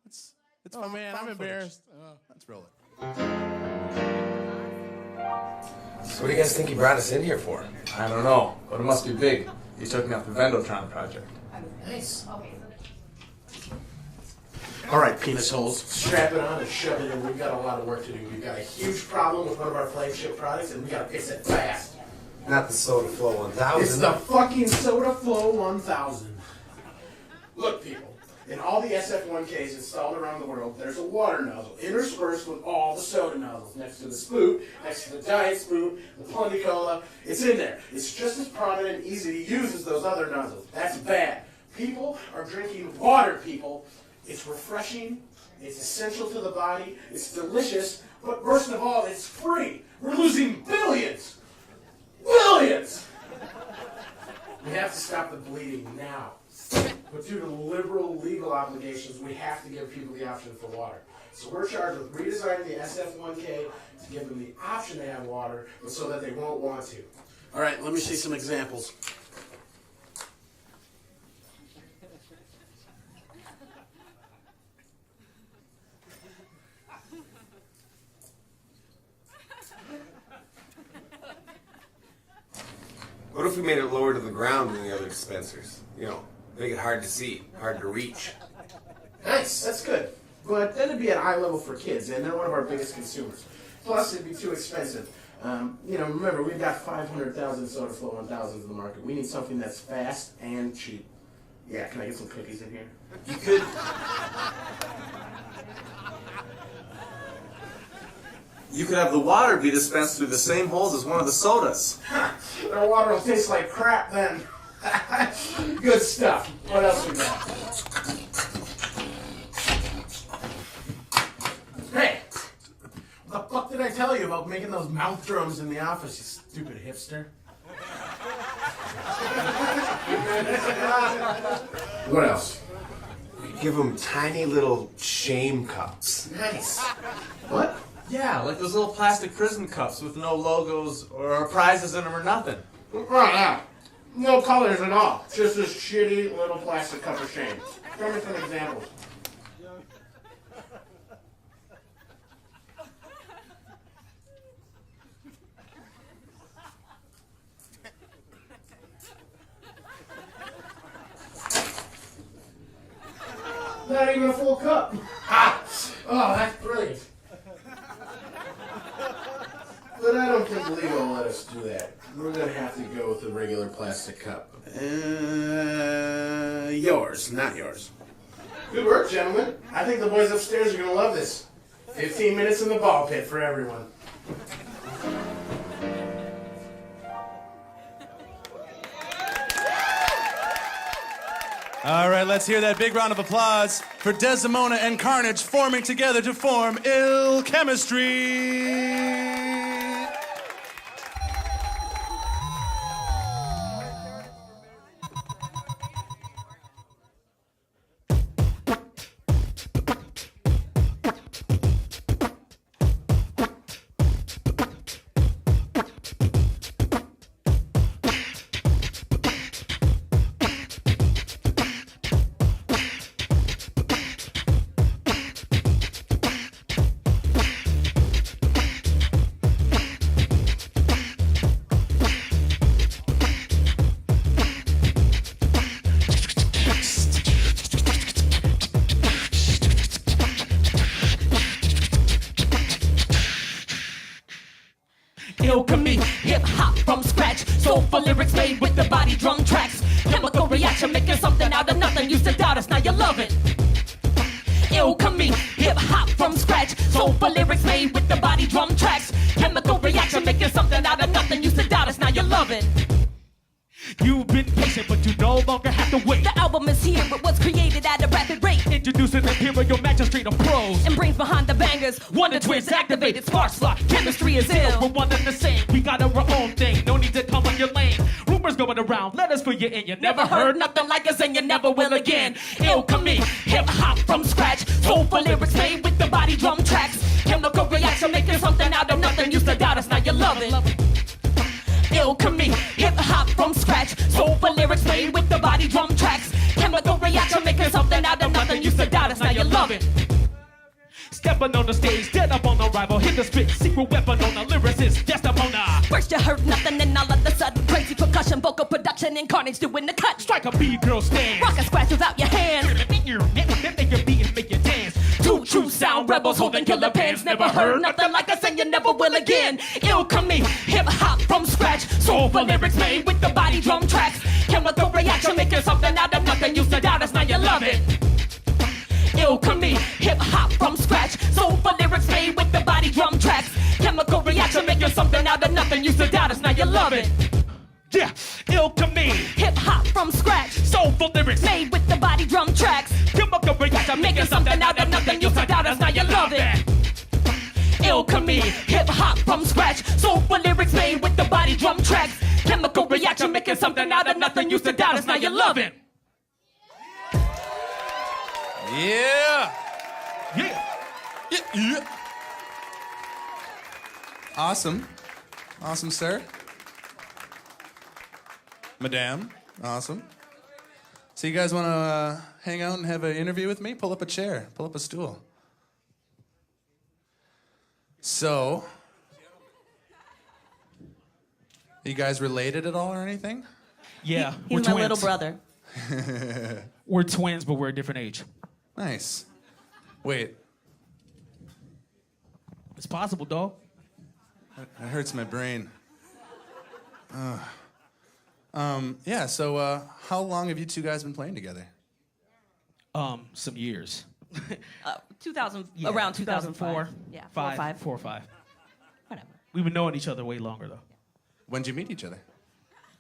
Speaker 4: It's
Speaker 3: Oh man, I'm embarrassed.
Speaker 4: Let's roll it.
Speaker 8: So what do you guys think he brought us in here for?
Speaker 9: I don't know, but it must be big. He took me off the Vendotron project.
Speaker 8: Nice.
Speaker 6: All right, penis holes. Strap it on and shove it in. We've got a lot of work to do. We've got a huge problem with one of our flagship products, and we gotta fix it fast.
Speaker 8: Not the Soda Flow 1000.
Speaker 6: It's the fucking Soda Flow 1000. Look, people. In all the SF1Ks installed around the world, there's a water nozzle interspersed with all the soda nozzles. Next to the spoot, next to the diet spoot, the Plundicola. It's in there. It's just as prominent and easy to use as those other nozzles. That's bad. People are drinking water, people. It's refreshing. It's essential to the body. It's delicious. But worst of all, it's free. We're losing billions. Billions! We have to stop the bleeding now. But due to liberal legal obligations, we have to give people the option for water. So we're charged with redesigning the SF1K to give them the option to have water, but so that they won't want to. All right, let me see some examples.
Speaker 8: What if we made it lower to the ground than the other dispensers? You know, Make it hard to see, hard to reach.
Speaker 6: Nice, that's good. But that'd be at eye level for kids, and they're one of our biggest consumers. Plus, it'd be too expensive. Remember, we've got 500,000 Soda Flow 1000s in the market. We need something that's fast and cheap. Yeah, can I get some cookies in here?
Speaker 8: You could... You could have the water be dispensed through the same holes as one of the sodas.
Speaker 6: Their water will taste like crap then. Good stuff. What else we got? Hey! What the fuck did I tell you about making those mouth drums in the office, you stupid hipster? What else?
Speaker 8: Give them tiny little shame cups.
Speaker 6: Nice. What?
Speaker 9: Yeah, like those little plastic prison cups with no logos or prizes in them or nothing.
Speaker 6: Right, yeah. No colors at all. Just this shitty little plastic cup of shame. Show me some examples. Not even a full cup. Ha! Oh, that's brilliant. But I don't think legal will let us do that. We're gonna have to go with the regular plastic cup. Yours, not yours. Good work, gentlemen. I think the boys upstairs are gonna love this. 15 minutes in the ball pit for everyone.
Speaker 4: All right, let's hear that big round of applause for Desdamona and Carnage forming together to form Ill Chemistry.
Speaker 7: Alchemy, hip hop from scratch. Soulful lyrics made with the body drum tracks. Chemical reaction, making something out of nothing. Used to doubt us, now you love it. Alchemy, hip hop from scratch. Soulful lyrics made with the body drum tracks. Chemical reaction, making something out of nothing. Used to doubt us, now you love it.
Speaker 2: You've been patient, but you no longer have to wait.
Speaker 7: The album is here, it was created at a rapid rate.
Speaker 2: Introducing the Imperial Magistrate of Pros.
Speaker 7: And brains behind the bangers.
Speaker 2: Wonder Twins activated, sparks fly. Chemistry is ill. We're one and the same. We got our own thing. No need to come on your lane. Rumors going around. Let us fill you in. You never heard nothing like us, and you never will again. Alchemy, hip hop from scratch. Soulful lyrics made with the body drum tracks. Chemical reaction, making something out of nothing. Used to doubt us, now you love it. Alchemy, hip hop from scratch. Soulful lyrics made with the body drum tracks. Chemical reaction, making something out of nothing. Used to doubt us, now you love it. Stepping on the stage, dead up on arrival. Hit the spit, secret weapon on the lyricist, Desdamona.
Speaker 7: First you heard nothing, and all of a sudden crazy percussion, vocal production, and Carnage doing the cut.
Speaker 2: Strike a B-girl stand.
Speaker 7: Rock and scratch without your hands.
Speaker 2: Make your beat and make you dance. Two true sound rebels holding killer pens. Never heard nothing like us, and you never will again. Alchemy, hip hop from scratch. Soulful lyrics made with the body drum tracks. Chemical reaction, making something out of nothing. Used to doubt us, now you love it. Alchemy, hip hop from scratch. Soulful lyrics made with the body drum tracks. Chemical reaction, making something out of nothing. Used to doubt us, now you love it. Yeah, Alchemy,
Speaker 7: hip hop from scratch.
Speaker 2: Soulful lyrics
Speaker 7: made with the body drum tracks.
Speaker 2: Chemical reaction, making something out of nothing. Used to doubt us, now you love it. Alchemy, hip hop from scratch. Soulful lyrics made with the body drum tracks. Chemical reaction, making something out of nothing. Used to doubt us, now you love it.
Speaker 4: Yeah.
Speaker 2: Yeah.
Speaker 4: Yeah. Awesome. Awesome, sir. Madame. Awesome. So you guys want to hang out and have an interview with me? Pull up a chair. Pull up a stool. So, you guys related at all or anything?
Speaker 2: Yeah,
Speaker 7: He's
Speaker 2: we're
Speaker 7: my little
Speaker 2: twins.
Speaker 7: brother.
Speaker 2: We're twins, but we're a different age.
Speaker 4: Nice. Wait,
Speaker 2: It's possible, dog.
Speaker 4: that hurts my brain. Yeah, so how long have you two guys been playing together?
Speaker 2: Some years.
Speaker 7: 2000,
Speaker 2: Yeah,
Speaker 7: around 2004. Yeah, 4 or 5.
Speaker 2: 4 or 5.
Speaker 7: Whatever.
Speaker 2: We've been knowing each other way longer, though.
Speaker 4: When'd you meet each other?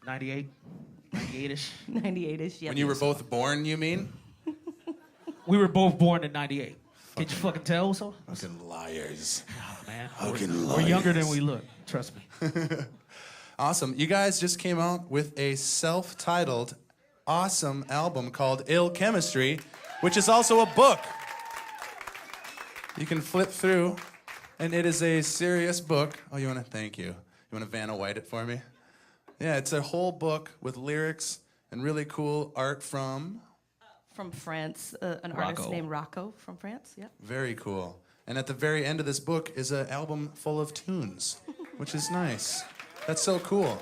Speaker 2: 98, 98-ish.
Speaker 7: 98-ish, yeah.
Speaker 4: When you were both born, you mean?
Speaker 2: We were both born in 98. Can't you fucking tell so?
Speaker 4: Fucking liars.
Speaker 2: Man,
Speaker 4: Fucking
Speaker 2: we're younger than we look. Trust me.
Speaker 4: Awesome. You guys just came out with a self-titled, awesome album called Ill Chemistry, which is also a book. You can flip through, and it is a serious book. Oh, you want to? Thank you. You want to Vanna White it for me? Yeah, it's a whole book with lyrics and really cool art from...
Speaker 7: From France, an artist
Speaker 2: Rocco.
Speaker 7: named Rocco from France, yeah.
Speaker 4: Very cool. And at the very end of this book is an album full of tunes, which is nice. That's so cool.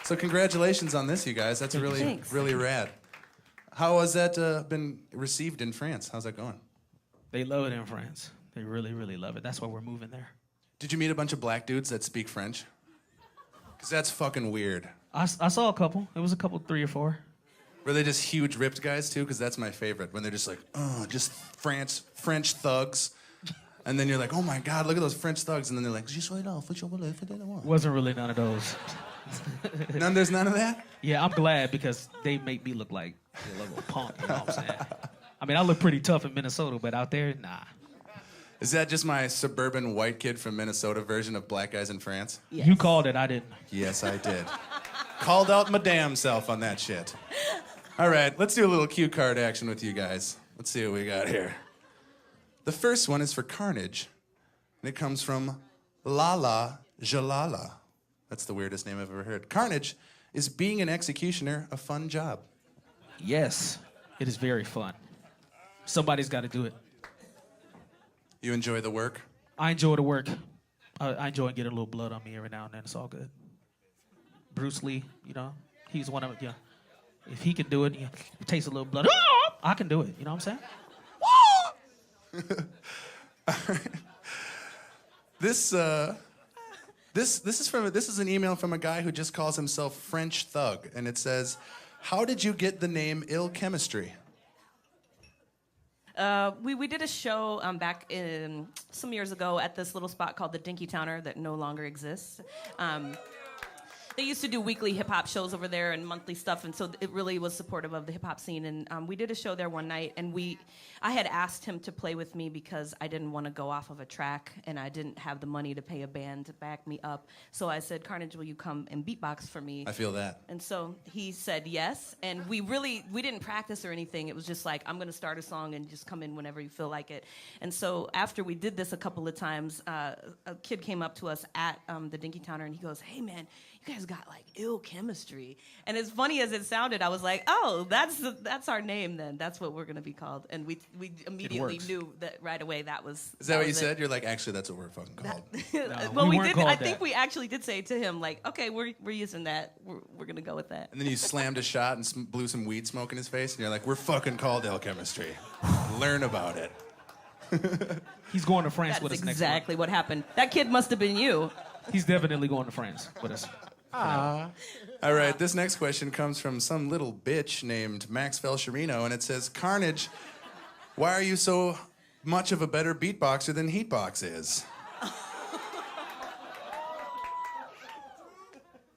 Speaker 4: So congratulations on this, you guys. That's really,
Speaker 7: Thanks.
Speaker 4: really rad. How has that been received in France? How's that going?
Speaker 2: They love it in France. They really, really love it. That's why we're moving there.
Speaker 4: Did you meet a bunch of black dudes that speak French? Because that's fucking weird.
Speaker 2: I saw a couple. It was a couple, 3 or 4.
Speaker 4: Were they just huge ripped guys too? Because that's my favorite. When they're just like, oh, just French thugs. And then you're like, oh my God, look at those French thugs. And then they're like,
Speaker 2: Wasn't really none of those.
Speaker 4: There's none of that?
Speaker 2: Yeah, I'm glad because they make me look like a little punk, you know what I'm saying? I mean, I look pretty tough in Minnesota, but out there, nah.
Speaker 4: Is that just my suburban white kid from Minnesota version of black guys in France?
Speaker 7: Yes.
Speaker 2: You called it, I didn't.
Speaker 4: Yes, I did. Called out my damn self on that shit. All right, let's do a little cue card action with you guys. Let's see what we got here. The first one is for Carnage, and it comes from Lala Jalala. That's the weirdest name I've ever heard. Carnage, is being an executioner a fun job?
Speaker 2: Yes, it is very fun. Somebody's got to do it.
Speaker 4: You enjoy the work?
Speaker 2: I enjoy the work. I enjoy getting a little blood on me every now and then. It's all good. Bruce Lee, you know, he's one of it. Yeah, if he can do it, taste a little blood. I can do it. You know what I'm saying?
Speaker 4: This is an email from a guy who just calls himself French Thug, and it says, "How did you get the name Ill Chemistry?"
Speaker 7: We did a show back in some years ago at this little spot called the Dinky Towner that no longer exists. They used to do weekly hip-hop shows over there and monthly stuff, and so it really was supportive of the hip-hop scene. And we did a show there one night, and I had asked him to play with me because I didn't want to go off of a track, and I didn't have the money to pay a band to back me up. So I said, Carnage, will you come and beatbox for me?
Speaker 4: I feel that.
Speaker 7: And so he said yes, and we didn't practice or anything. It was just like, I'm going to start a song and just come in whenever you feel like it. And so after we did this a couple of times, a kid came up to us at the Dinky Towner, and he goes, hey, man, you guys got like ill chemistry. And as funny as it sounded, I was like, oh, that's our name then. That's what we're going to be called. And we immediately knew that right away that was.
Speaker 4: Is that what you said? You're like, actually, that's what we're fucking called.
Speaker 7: Well,
Speaker 2: we
Speaker 7: we
Speaker 2: weren't
Speaker 7: did.
Speaker 2: called
Speaker 7: I
Speaker 2: that.
Speaker 7: think we actually did say to him, like, okay, we're using that. We're going to go with that.
Speaker 4: And then you slammed a shot and blew some weed smoke in his face, and you're like, we're fucking called Ill Chemistry. Learn about it.
Speaker 2: He's going to France
Speaker 7: That's
Speaker 2: with us next
Speaker 7: exactly what happened. That kid must have been you.
Speaker 2: month. He's definitely going to France with us.
Speaker 4: All right, this next question comes from some little bitch named Max Felcherino, and it says, Carnage, why are you so much of a better beatboxer than Heatbox is?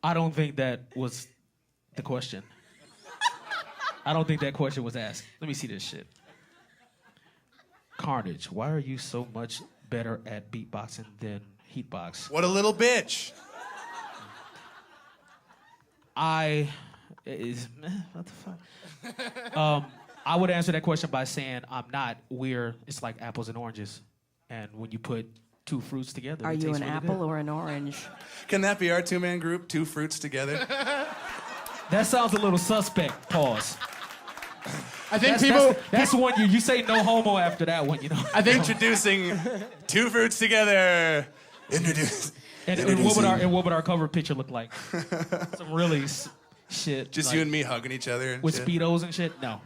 Speaker 2: I don't think that was the question. I don't think that question was asked. Let me see this shit. Carnage, why are you so much better at beatboxing than Heatbox?
Speaker 4: What a little bitch.
Speaker 2: What the fuck? I would answer that question by saying I'm not. It's like apples and oranges. And when you put two fruits together,
Speaker 7: Are
Speaker 2: it
Speaker 7: you
Speaker 2: tastes
Speaker 7: an
Speaker 2: really
Speaker 7: apple
Speaker 2: good.
Speaker 7: or an orange?
Speaker 4: Can that be our two-man group, Two Fruits Together?
Speaker 2: That sounds a little suspect. Pause.
Speaker 3: I think
Speaker 2: That's one you say no homo after that one, you know.
Speaker 4: Introducing Two Fruits Together.
Speaker 2: And what would our cover picture look like? Some really shit.
Speaker 4: Just
Speaker 2: like,
Speaker 4: you and me hugging each other and
Speaker 2: with
Speaker 4: shit.
Speaker 2: Speedos and shit? No.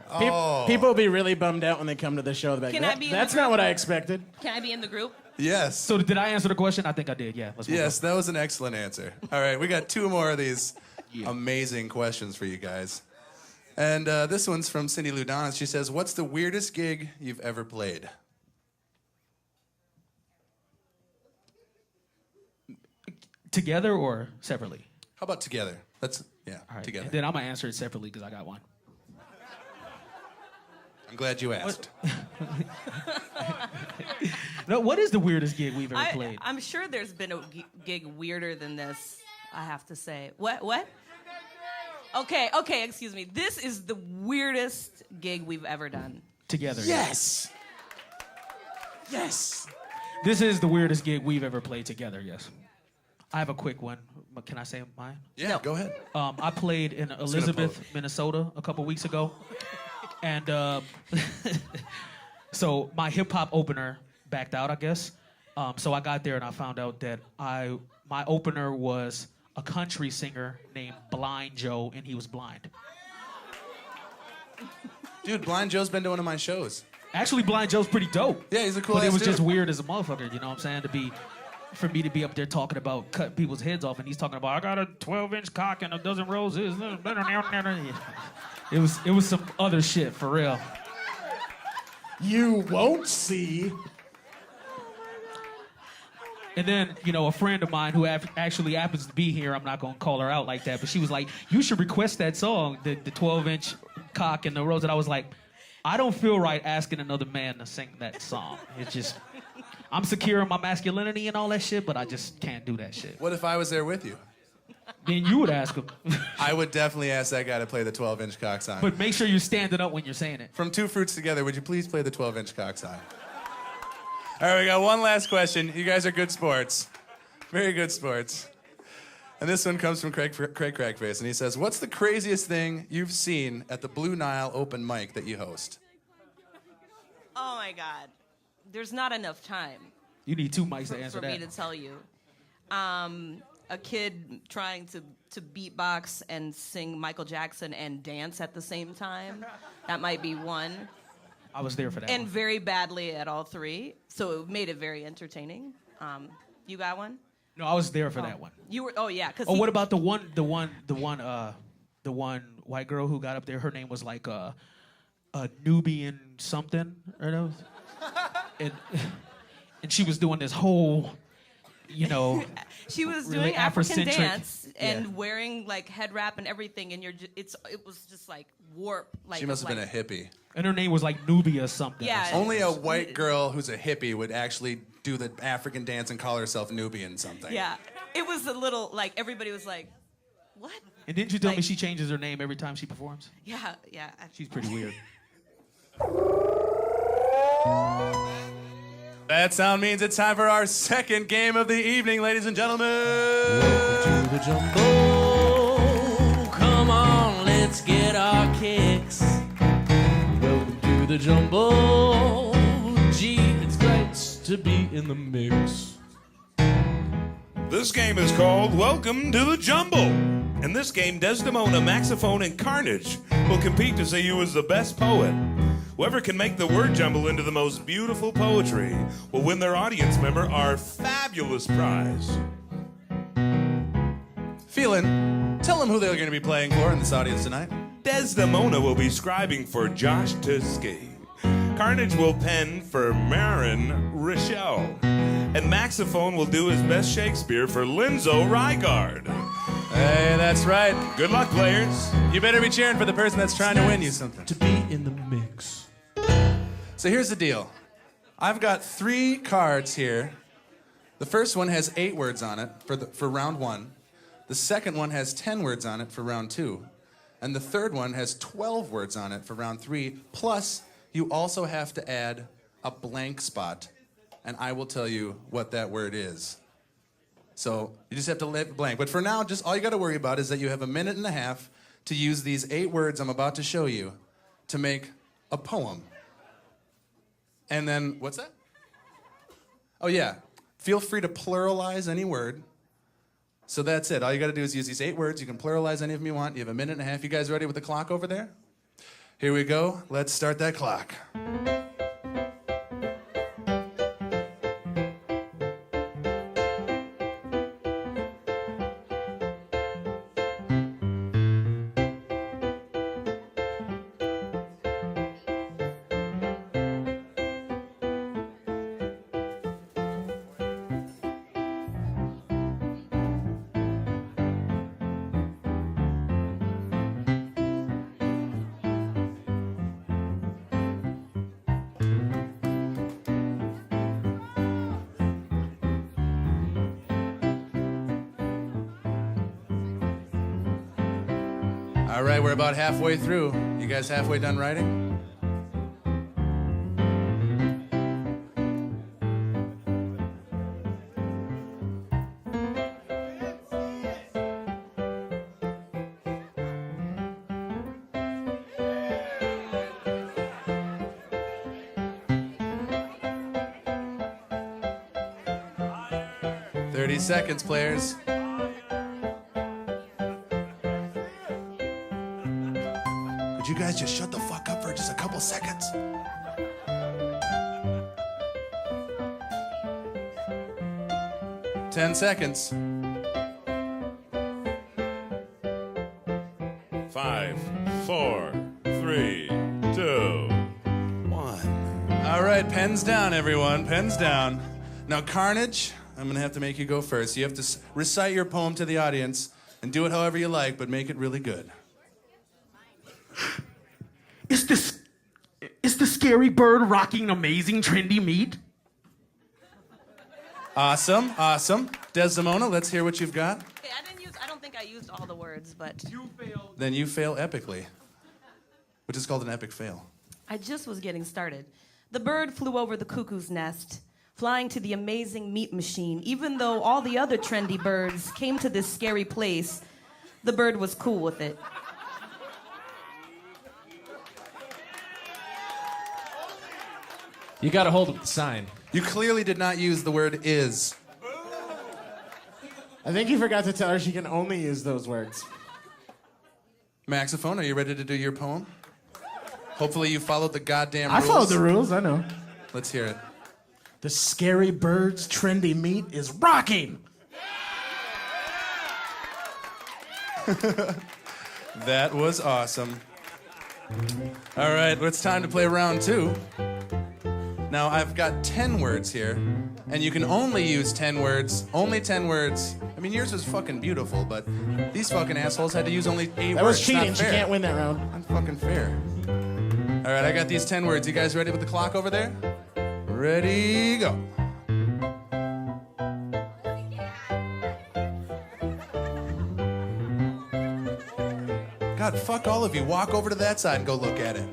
Speaker 3: People will be really bummed out when they come to the show. They're like,
Speaker 7: Can I be in the
Speaker 3: that's
Speaker 7: group?
Speaker 3: not what I expected.
Speaker 7: Can I be in the group?
Speaker 4: Yes.
Speaker 2: So did I answer the question? I think I did, yeah. Let's move
Speaker 4: Yes, that was an excellent answer. All right, we got 2 more of these amazing questions for you guys. And this one's from Cindy Ludonis. She says, what's the weirdest gig you've ever played?
Speaker 2: Together or separately?
Speaker 4: How about together? Let's,
Speaker 2: All right.
Speaker 4: together.
Speaker 2: And then I'm going to answer it separately because I got one.
Speaker 4: I'm glad you asked.
Speaker 2: No, what is the weirdest gig we've ever played?
Speaker 7: I'm sure there's been a gig weirder than this, I have to say. What? Okay, excuse me. This is the weirdest gig we've ever done.
Speaker 2: Together.
Speaker 3: Yes. Yes.
Speaker 2: This is the weirdest gig we've ever played together, yes. I have a quick one. Can I say mine?
Speaker 4: Yeah,
Speaker 7: No.
Speaker 4: go ahead.
Speaker 2: I played in Elizabeth, Minnesota a couple weeks ago. And so my hip hop opener backed out, I guess. So I got there and I found out that my opener was a country singer named Blind Joe, and he was blind.
Speaker 4: Dude, Blind Joe's been to one of my shows.
Speaker 2: Actually, Blind Joe's pretty dope.
Speaker 4: Yeah, he's a cool
Speaker 2: But
Speaker 4: ass
Speaker 2: it was
Speaker 4: dude.
Speaker 2: just weird as a motherfucker, you know what I'm saying? For me to be up there talking about cutting people's heads off, and he's talking about, I got a 12-inch cock and a dozen roses. It was some other shit, for real.
Speaker 3: You won't see.
Speaker 2: And then, a friend of mine who actually happens to be here, I'm not going to call her out like that, but she was like, you should request that song, the 12-inch cock and the rose. And I was like, I don't feel right asking another man to sing that song. It's just, I'm secure in my masculinity and all that shit, but I just can't do that shit.
Speaker 4: What if I was there with you?
Speaker 2: Then you would ask him.
Speaker 4: I would definitely ask that guy to play the 12-inch cock song.
Speaker 2: But make sure you're standing up when you're saying it.
Speaker 4: From Two Fruits Together, would you please play the 12-inch cock song? All right, we got one last question. You guys are good sports. Very good sports. And this one comes from Craig Craigface, and he says, what's the craziest thing you've seen at the Blue Nile open mic that you host?
Speaker 7: Oh my God. There's not enough time
Speaker 2: You need 2 mics to answer
Speaker 7: for me
Speaker 2: that.
Speaker 7: to tell you. A kid trying to beatbox and sing Michael Jackson and dance at the same time. That might be one.
Speaker 2: I was there for that
Speaker 7: And
Speaker 2: one.
Speaker 7: very badly at all 3. So it made it very entertaining. You got one?
Speaker 2: No, I was there for that one.
Speaker 7: You were. Oh yeah.
Speaker 2: Oh, what about the one white girl who got up there? Her name was like a Nubian something, you know? and she was doing this whole,
Speaker 7: She was
Speaker 2: really
Speaker 7: doing African
Speaker 2: Afrocentric.
Speaker 7: dance and
Speaker 2: Yeah.
Speaker 7: wearing like head wrap and everything, and it was just like warp. Like
Speaker 4: She must have been a hippie.
Speaker 2: And her name was like Nubia something.
Speaker 7: Yeah.
Speaker 4: Only a white girl who's a hippie would actually do the African dance and call herself Nubian something.
Speaker 7: Yeah, it was a little like everybody was like, "What?"
Speaker 2: And didn't you tell me
Speaker 7: Like-
Speaker 2: she changes her name every time she performs?
Speaker 7: Yeah.
Speaker 2: She's pretty weird.
Speaker 4: That sound means it's time for our second game of the evening, ladies and gentlemen.
Speaker 2: To the jumbo, come on, let's get our kicks. Welcome to the jumbo. Gee, it's great to be in the mix.
Speaker 1: This game is called Welcome to the Jumble. In this game, Desdamona, Maxophone, and Carnage will compete to see who is the best poet. Whoever can make the word jumble into the most beautiful poetry will win their audience member our fabulous prize.
Speaker 4: Phelan, tell them who they're going to be playing for in this audience tonight.
Speaker 1: Desdamona will be scribing for Josh Tuskey. Carnage will pen for Marin Rochelle. And Maxophone will do his best Shakespeare for Linzo Rygard.
Speaker 4: Hey, that's right.
Speaker 1: Good luck, players.
Speaker 4: You better be cheering for the person that's trying to win you something.
Speaker 2: To be in the mix.
Speaker 4: So here's the deal. I've got 3 cards here. The first one has 8 words on it for round 1. The second one has 10 words on it for round 2. And the third one has 12 words on it for round 3. Plus, you also have to add a blank spot, and I will tell you what that word is. So you just have to leave it blank. But for now, just all you got to worry about is that you have a minute and a half to use these 8 words I'm about to show you to make a poem. And then, what's that? Oh yeah, feel free to pluralize any word. So that's it. All you got to do is use these 8 words. You can pluralize any of them you want. You have a minute and a half. You guys ready with the clock over there? Here we go. Let's start that clock. All right, we're about halfway through. You guys halfway done writing? Higher. 30 seconds, players. You guys just shut the fuck up for just a couple seconds. Ten seconds.
Speaker 1: 5, 4, 3, 2, 1.
Speaker 4: All right, pens down, everyone. Pens down. Now, Carnage, I'm gonna have to make you go first. You have to recite your poem to the audience and do it however you like, but make it really good.
Speaker 3: Is the scary bird rocking amazing trendy meat?
Speaker 4: Awesome, awesome. Desdamona, let's hear what you've got.
Speaker 7: Okay, I don't think I used all the words, but
Speaker 4: Then you fail epically, which is called an epic fail.
Speaker 7: I just was getting started. The bird flew over the cuckoo's nest, flying to the amazing meat machine. Even though all the other trendy birds came to this scary place, the bird was cool with it.
Speaker 2: You got a hold of the sign.
Speaker 4: You clearly did not use the word is.
Speaker 3: I think you forgot to tell her she can only use those words.
Speaker 4: Maxophone, are you ready to do your poem? Hopefully you followed the goddamn
Speaker 3: I
Speaker 4: rules.
Speaker 3: followed the rules, I know.
Speaker 4: Let's hear it.
Speaker 3: The scary bird's trendy meat is rocking.
Speaker 4: That was awesome. All right, it's time to play round 2. Now, I've got 10 words here, and you can only use 10 words. Only 10 words. I mean, yours was fucking beautiful, but these fucking assholes had to use only 8 words.
Speaker 3: That was cheating.
Speaker 4: Not
Speaker 3: She
Speaker 4: fair.
Speaker 3: can't win that round.
Speaker 4: Unfucking fair. All right, I got these 10 words. You guys ready with the clock over there? Ready, go. God, fuck all of you. Walk over to that side and go look at it.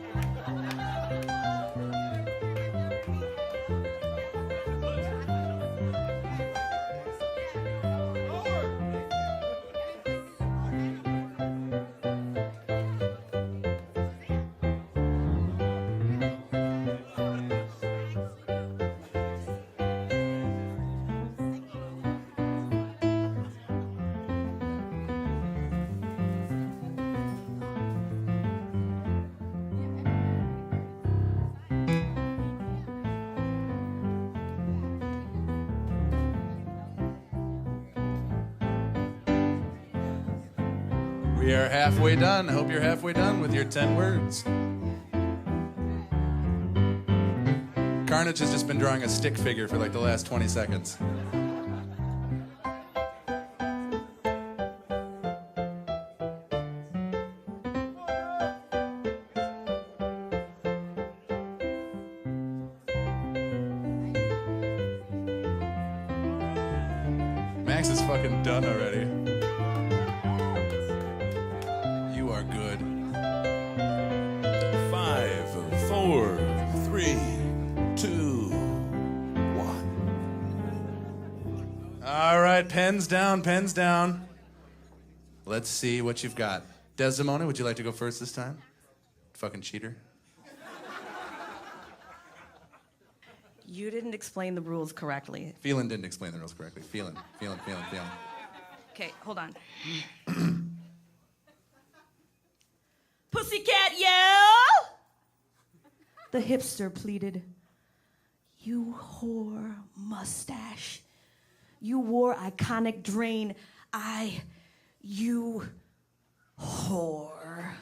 Speaker 4: We are halfway done. I hope you're halfway done with your 10 words. Carnage has just been drawing a stick figure for like the last 20 seconds. Max is fucking done already. You are good.
Speaker 1: 5, 4, 3, 2, 1.
Speaker 4: All right, pens down, pens down. Let's see what you've got. Desdamona, would you like to go first this time? Fucking cheater.
Speaker 7: You didn't explain the rules correctly.
Speaker 4: Phelan didn't explain the rules correctly. Phelan.
Speaker 7: Okay, hold on. Pussycat yell! The hipster pleaded. You whore mustache. You wore iconic drain. You whore.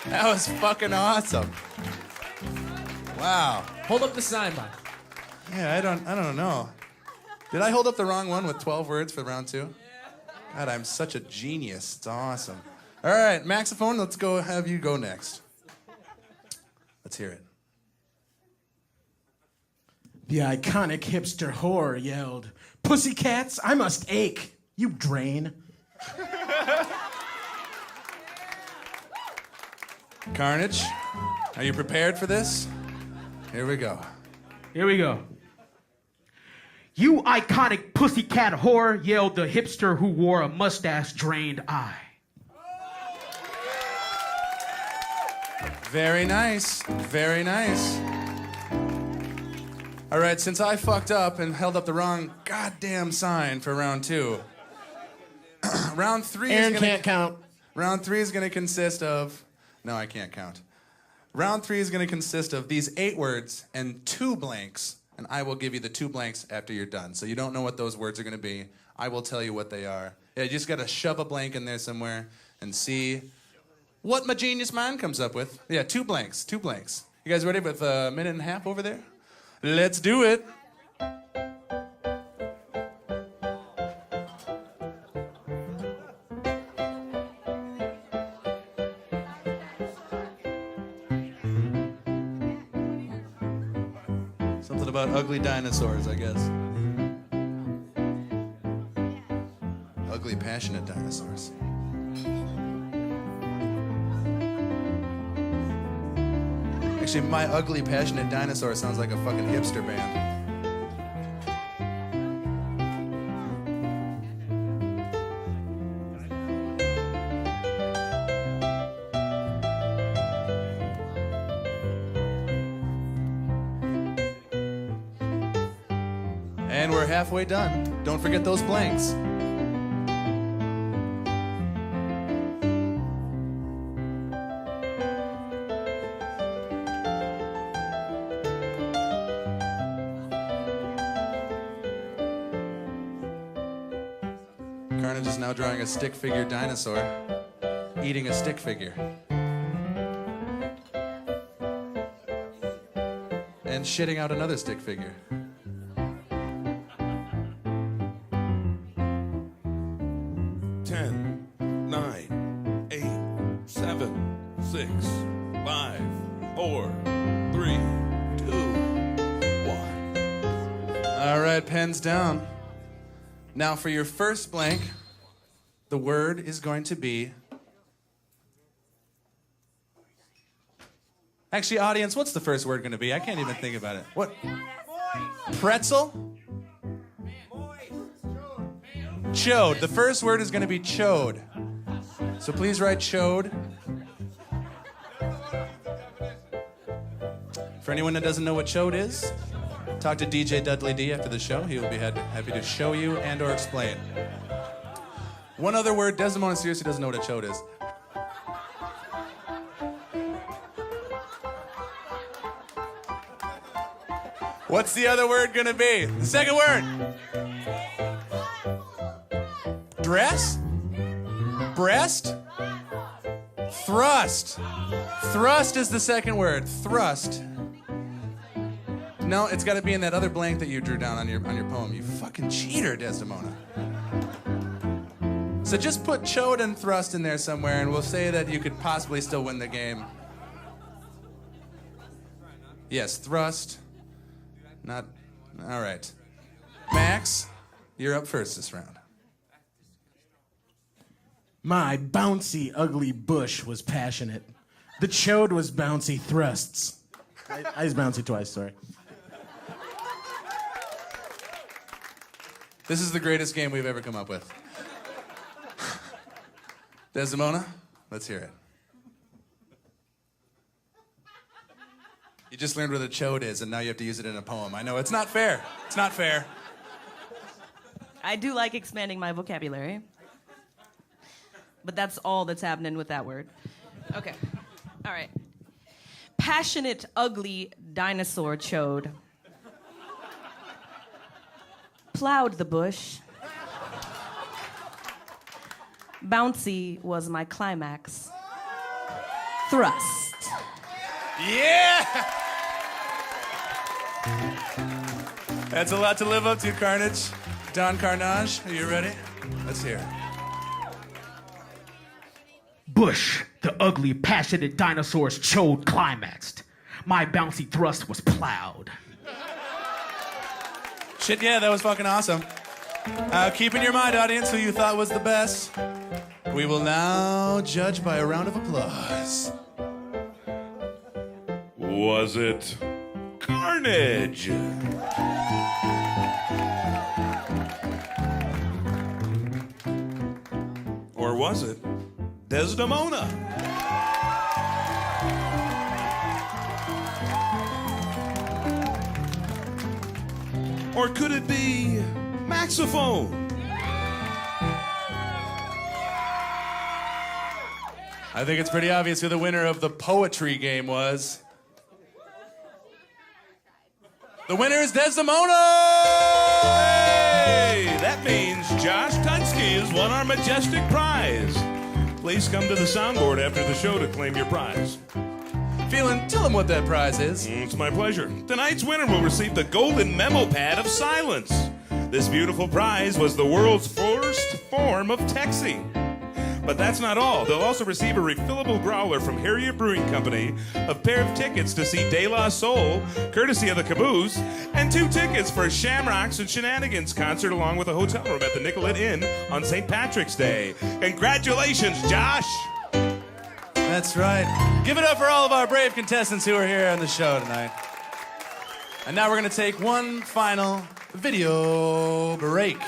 Speaker 4: That was fucking awesome. Wow.
Speaker 2: Hold up the sign, Mike.
Speaker 4: Yeah, I don't know. Did I hold up the wrong one with 12 words for round 2? God, I'm such a genius. It's awesome. All right, Maxophone, let's go have you go next. Let's hear it.
Speaker 3: The iconic hipster whore yelled, Pussycats, I must ache, you drain.
Speaker 4: Carnage, are you prepared for this? Here we go.
Speaker 10: Here we go. You iconic pussycat whore, yelled the hipster who wore a mustache-drained eye.
Speaker 4: Very nice. Very nice. All right, since I fucked up and held up the wrong goddamn sign for round 2, round 3
Speaker 3: Aaron can't count.
Speaker 4: Round 3 is going to consist of... No, I can't count. Round 3 is going to consist of these 8 words and 2 blanks, and I will give you the 2 blanks after you're done. So you don't know what those words are going to be. I will tell you what they are. Yeah, you just got to shove a blank in there somewhere and see what my genius mind comes up with. Yeah, 2 blanks, 2 blanks. You guys ready with a minute and a half over there? Let's do it. Something about ugly dinosaurs, I guess. Ugly, passionate dinosaurs. Actually, my ugly, passionate dinosaur sounds like a fucking hipster band. And we're halfway done. Don't forget those blanks. Carnage is now drawing a stick figure dinosaur eating a stick figure. And shitting out another stick figure.
Speaker 1: Ten, 9, 8, 7, 6, 5, 4, 3, 2, 1.
Speaker 4: All right, pens down. Now for your first blank, the word is going to be... Actually, audience, what's the first word going to be? I can't even think about it. What? Pretzel? Chode. The first word is going to be chode. So please write chode. For anyone that doesn't know what chode is, talk to DJ Dudley D after the show. He will be happy to show you and or explain. One other word, Desdamona seriously doesn't know what a chode is. What's the other word gonna be? The second word. Dress? Breast? Thrust. Thrust is the second word. Thrust. No, it's got to be in that other blank that you drew down on your poem. You fucking cheater, Desdamona. So just put chode and thrust in there somewhere, and we'll say that you could possibly still win the game. Yes, thrust. Not. All right. Max, you're up first this round.
Speaker 3: My bouncy, ugly bush was passionate. The chode was bouncy thrusts. I was bouncy twice, sorry.
Speaker 4: This is the greatest game we've ever come up with. Desdamona, let's hear it. just learned what a chode is, and now you have to use it in a poem. I know, it's not fair. It's not fair.
Speaker 7: I do like expanding my vocabulary. But that's all that's happening with that word. Okay. All right. Passionate, ugly dinosaur chode. Plowed the bush. Bouncy was my climax. Thrust.
Speaker 4: Yeah! That's a lot to live up to, Carnage. Don Carnage, are you ready? Let's hear it.
Speaker 10: Bush, the ugly, passionate dinosaur's chode climaxed. My bouncy thrust was plowed.
Speaker 4: Shit, yeah, that was fucking awesome. Keep in your mind, audience, who you thought was the best. We will now judge by a round of applause.
Speaker 1: Was it Carnage? Or was it Desdamona? Or could it be Maxophone?
Speaker 4: I think it's pretty obvious who the winner of the poetry game was. The winner is Desdamona!
Speaker 1: Hey, that means Josh Tunsky has won our majestic prize. Please come to the soundboard after the show to claim your prize.
Speaker 4: Phelan, tell him what that prize is.
Speaker 1: It's my pleasure. Tonight's winner will receive the golden memo pad of silence. This beautiful prize was the world's first form of texting. But that's not all. They'll also receive a refillable growler from Harriet Brewing Company, a pair of tickets to see De La Soul, courtesy of the Caboose, and 2 tickets for Shamrocks and Shenanigans concert along with a hotel room at the Nicollet Inn on St. Patrick's Day. Congratulations, Josh!
Speaker 4: That's right. Give it up for all of our brave contestants who are here on the show tonight. And now we're going to take one final video break.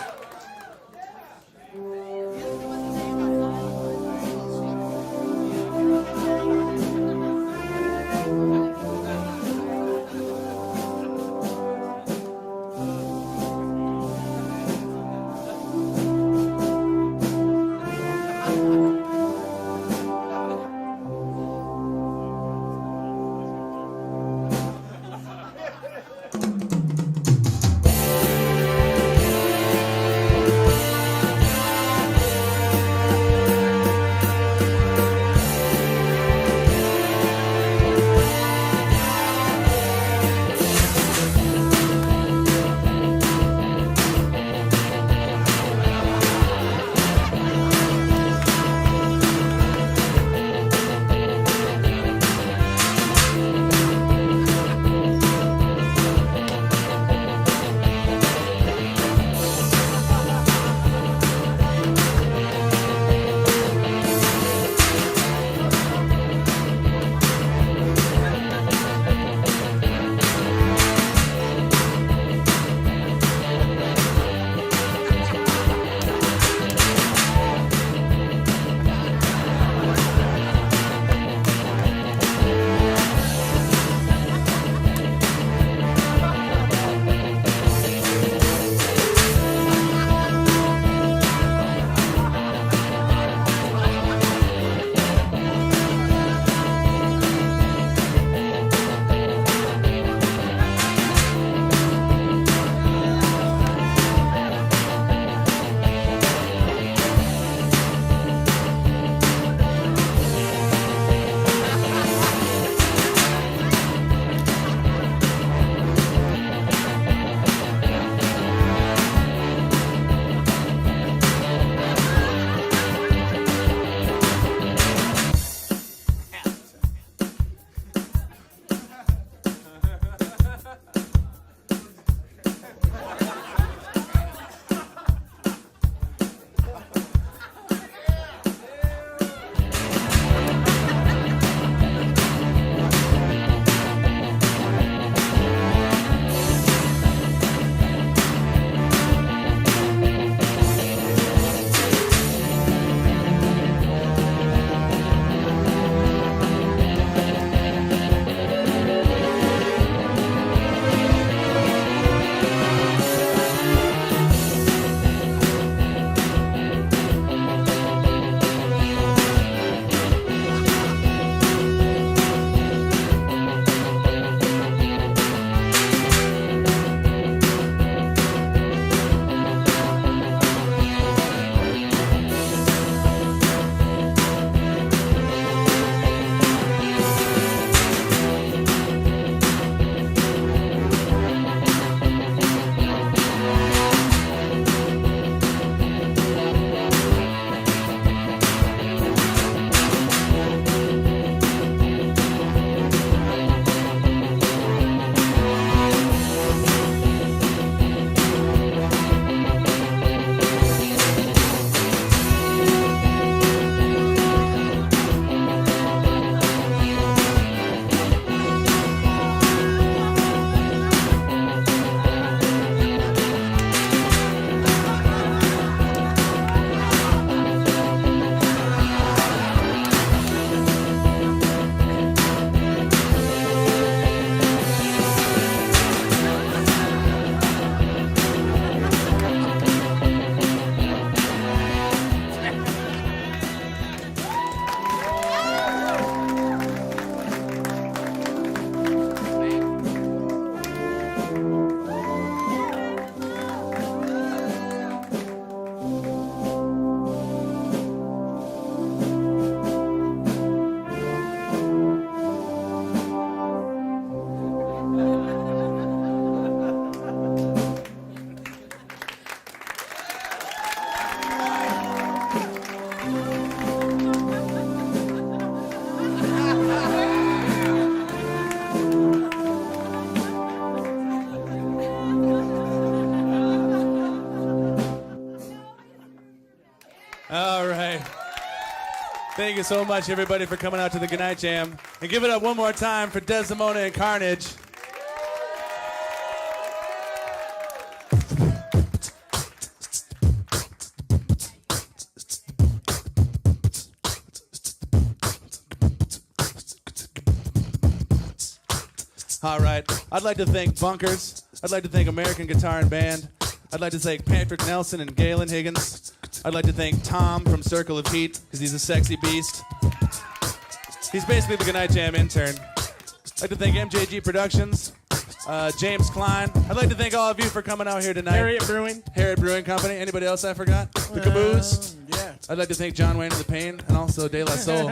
Speaker 4: All right. Thank you so much, everybody, for coming out to the Goodnight Jam. And give it up one more time for Desdamona and Carnage. All right. I'd like to thank Bunkers. I'd like to thank American Guitar and Band. I'd like to thank Patrick Nelson and Galen Higgins. I'd like to thank Tom from Circle of Heat, because he's a sexy beast. He's basically the Goodnight Jam intern. I'd like to thank MJG Productions, James Klein. I'd like to thank all of you for coming out here tonight. Harriet Brewing Company. Anybody else I forgot? The Caboose.
Speaker 3: Yeah.
Speaker 4: I'd like to thank John Wayne of the Pain and also De La Soul.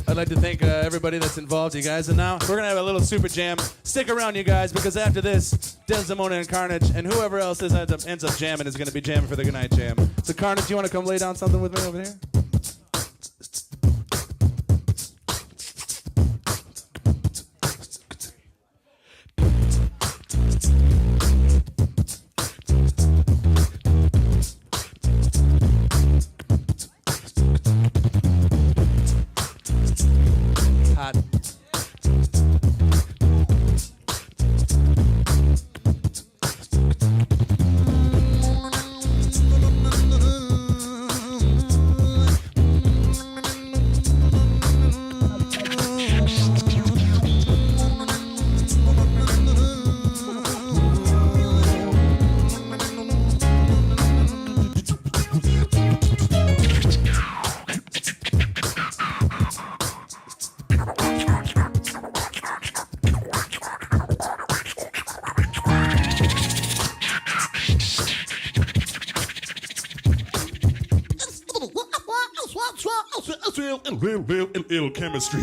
Speaker 4: I'd like to thank everybody that's involved, you guys. And now we're going to have a little super jam. Stick around, you guys, because after this, Desdamona and Carnage and whoever else ends up jamming is going to be jamming for the Goodnight Jam. So, Carnage, you want to come lay down something with me over here? Hot.
Speaker 1: Real chemistry.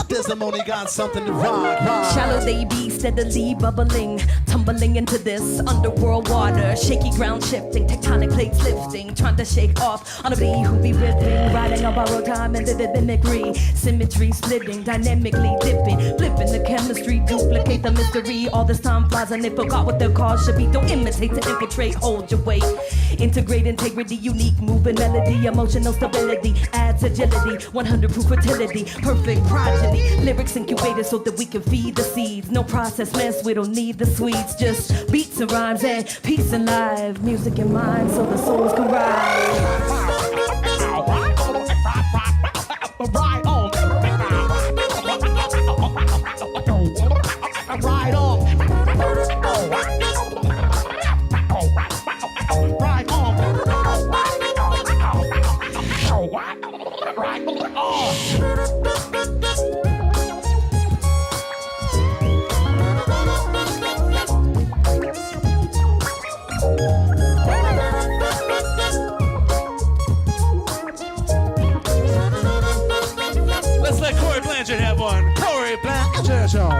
Speaker 4: Desdamona got something to rhyme.
Speaker 7: Shallow they be steadily bubbling, tumbling into this underworld water. Shaky ground shifting, tectonic plates lifting, trying to shake off on a bee who be ripping, riding on borrowed time and vivid mimicry. Symmetry splitting, dynamically dipping, flipping the chemistry, duplicate the mystery. All this time flies and they forgot what their cause should be. Don't imitate to infiltrate, hold your weight. Integrate integrity, unique moving melody, emotional stability, adds agility, 100 proof fertility, perfect progeny. Lyrics incubated so that we can feed the seeds. No process mess, we don't need the sweets. Just beats and rhymes and peace and live. Music and mind so the souls can rise.
Speaker 10: Right on. Right on. Right on. Right
Speaker 4: Let's let Corey Blanchard have one. Corey Blanchard Show.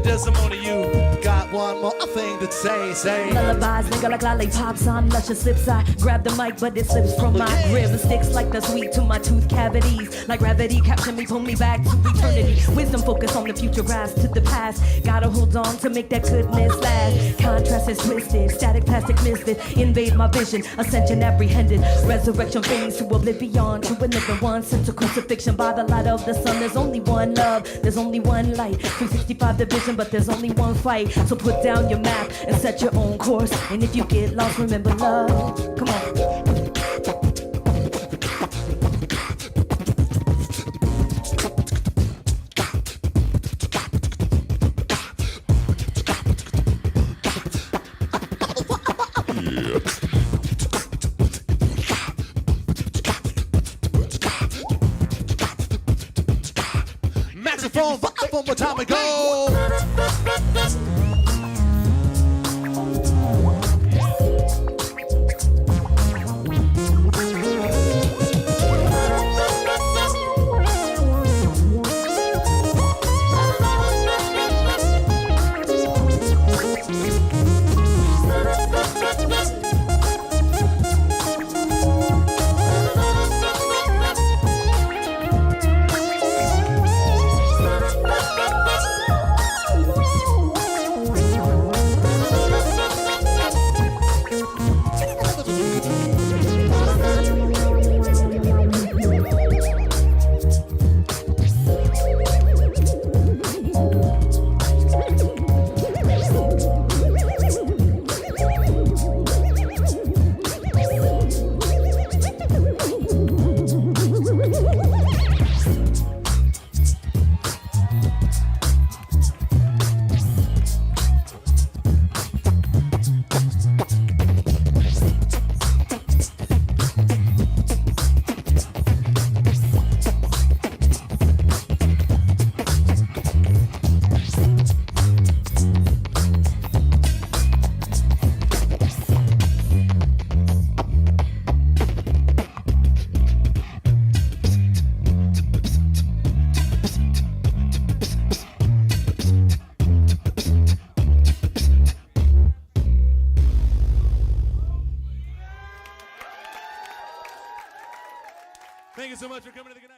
Speaker 4: Desdamona, you got one more thing to say.
Speaker 7: Lullabies, nigga, like lollipops on luscious lips. I grab the mic, but it slips from my grip. It sticks like the sweet to my tooth cavities. Like gravity, capture me, pull me back to eternity. Wisdom, focus on the future, rise to the past. Gotta hold on to make that goodness last. Contrast is twisted, static plastic misfit. Invade my vision, ascension apprehended. Resurrection fades to oblivion, to another one. Sense of crucifixion by the light of the sun. There's only one love, there's only one light. 365 division, but there's only one fight. So put down your map and set your own course. And if you get lost, remember love. Come on.
Speaker 4: Maxophone, one more time ago. Thank you so much for coming to the Good Night.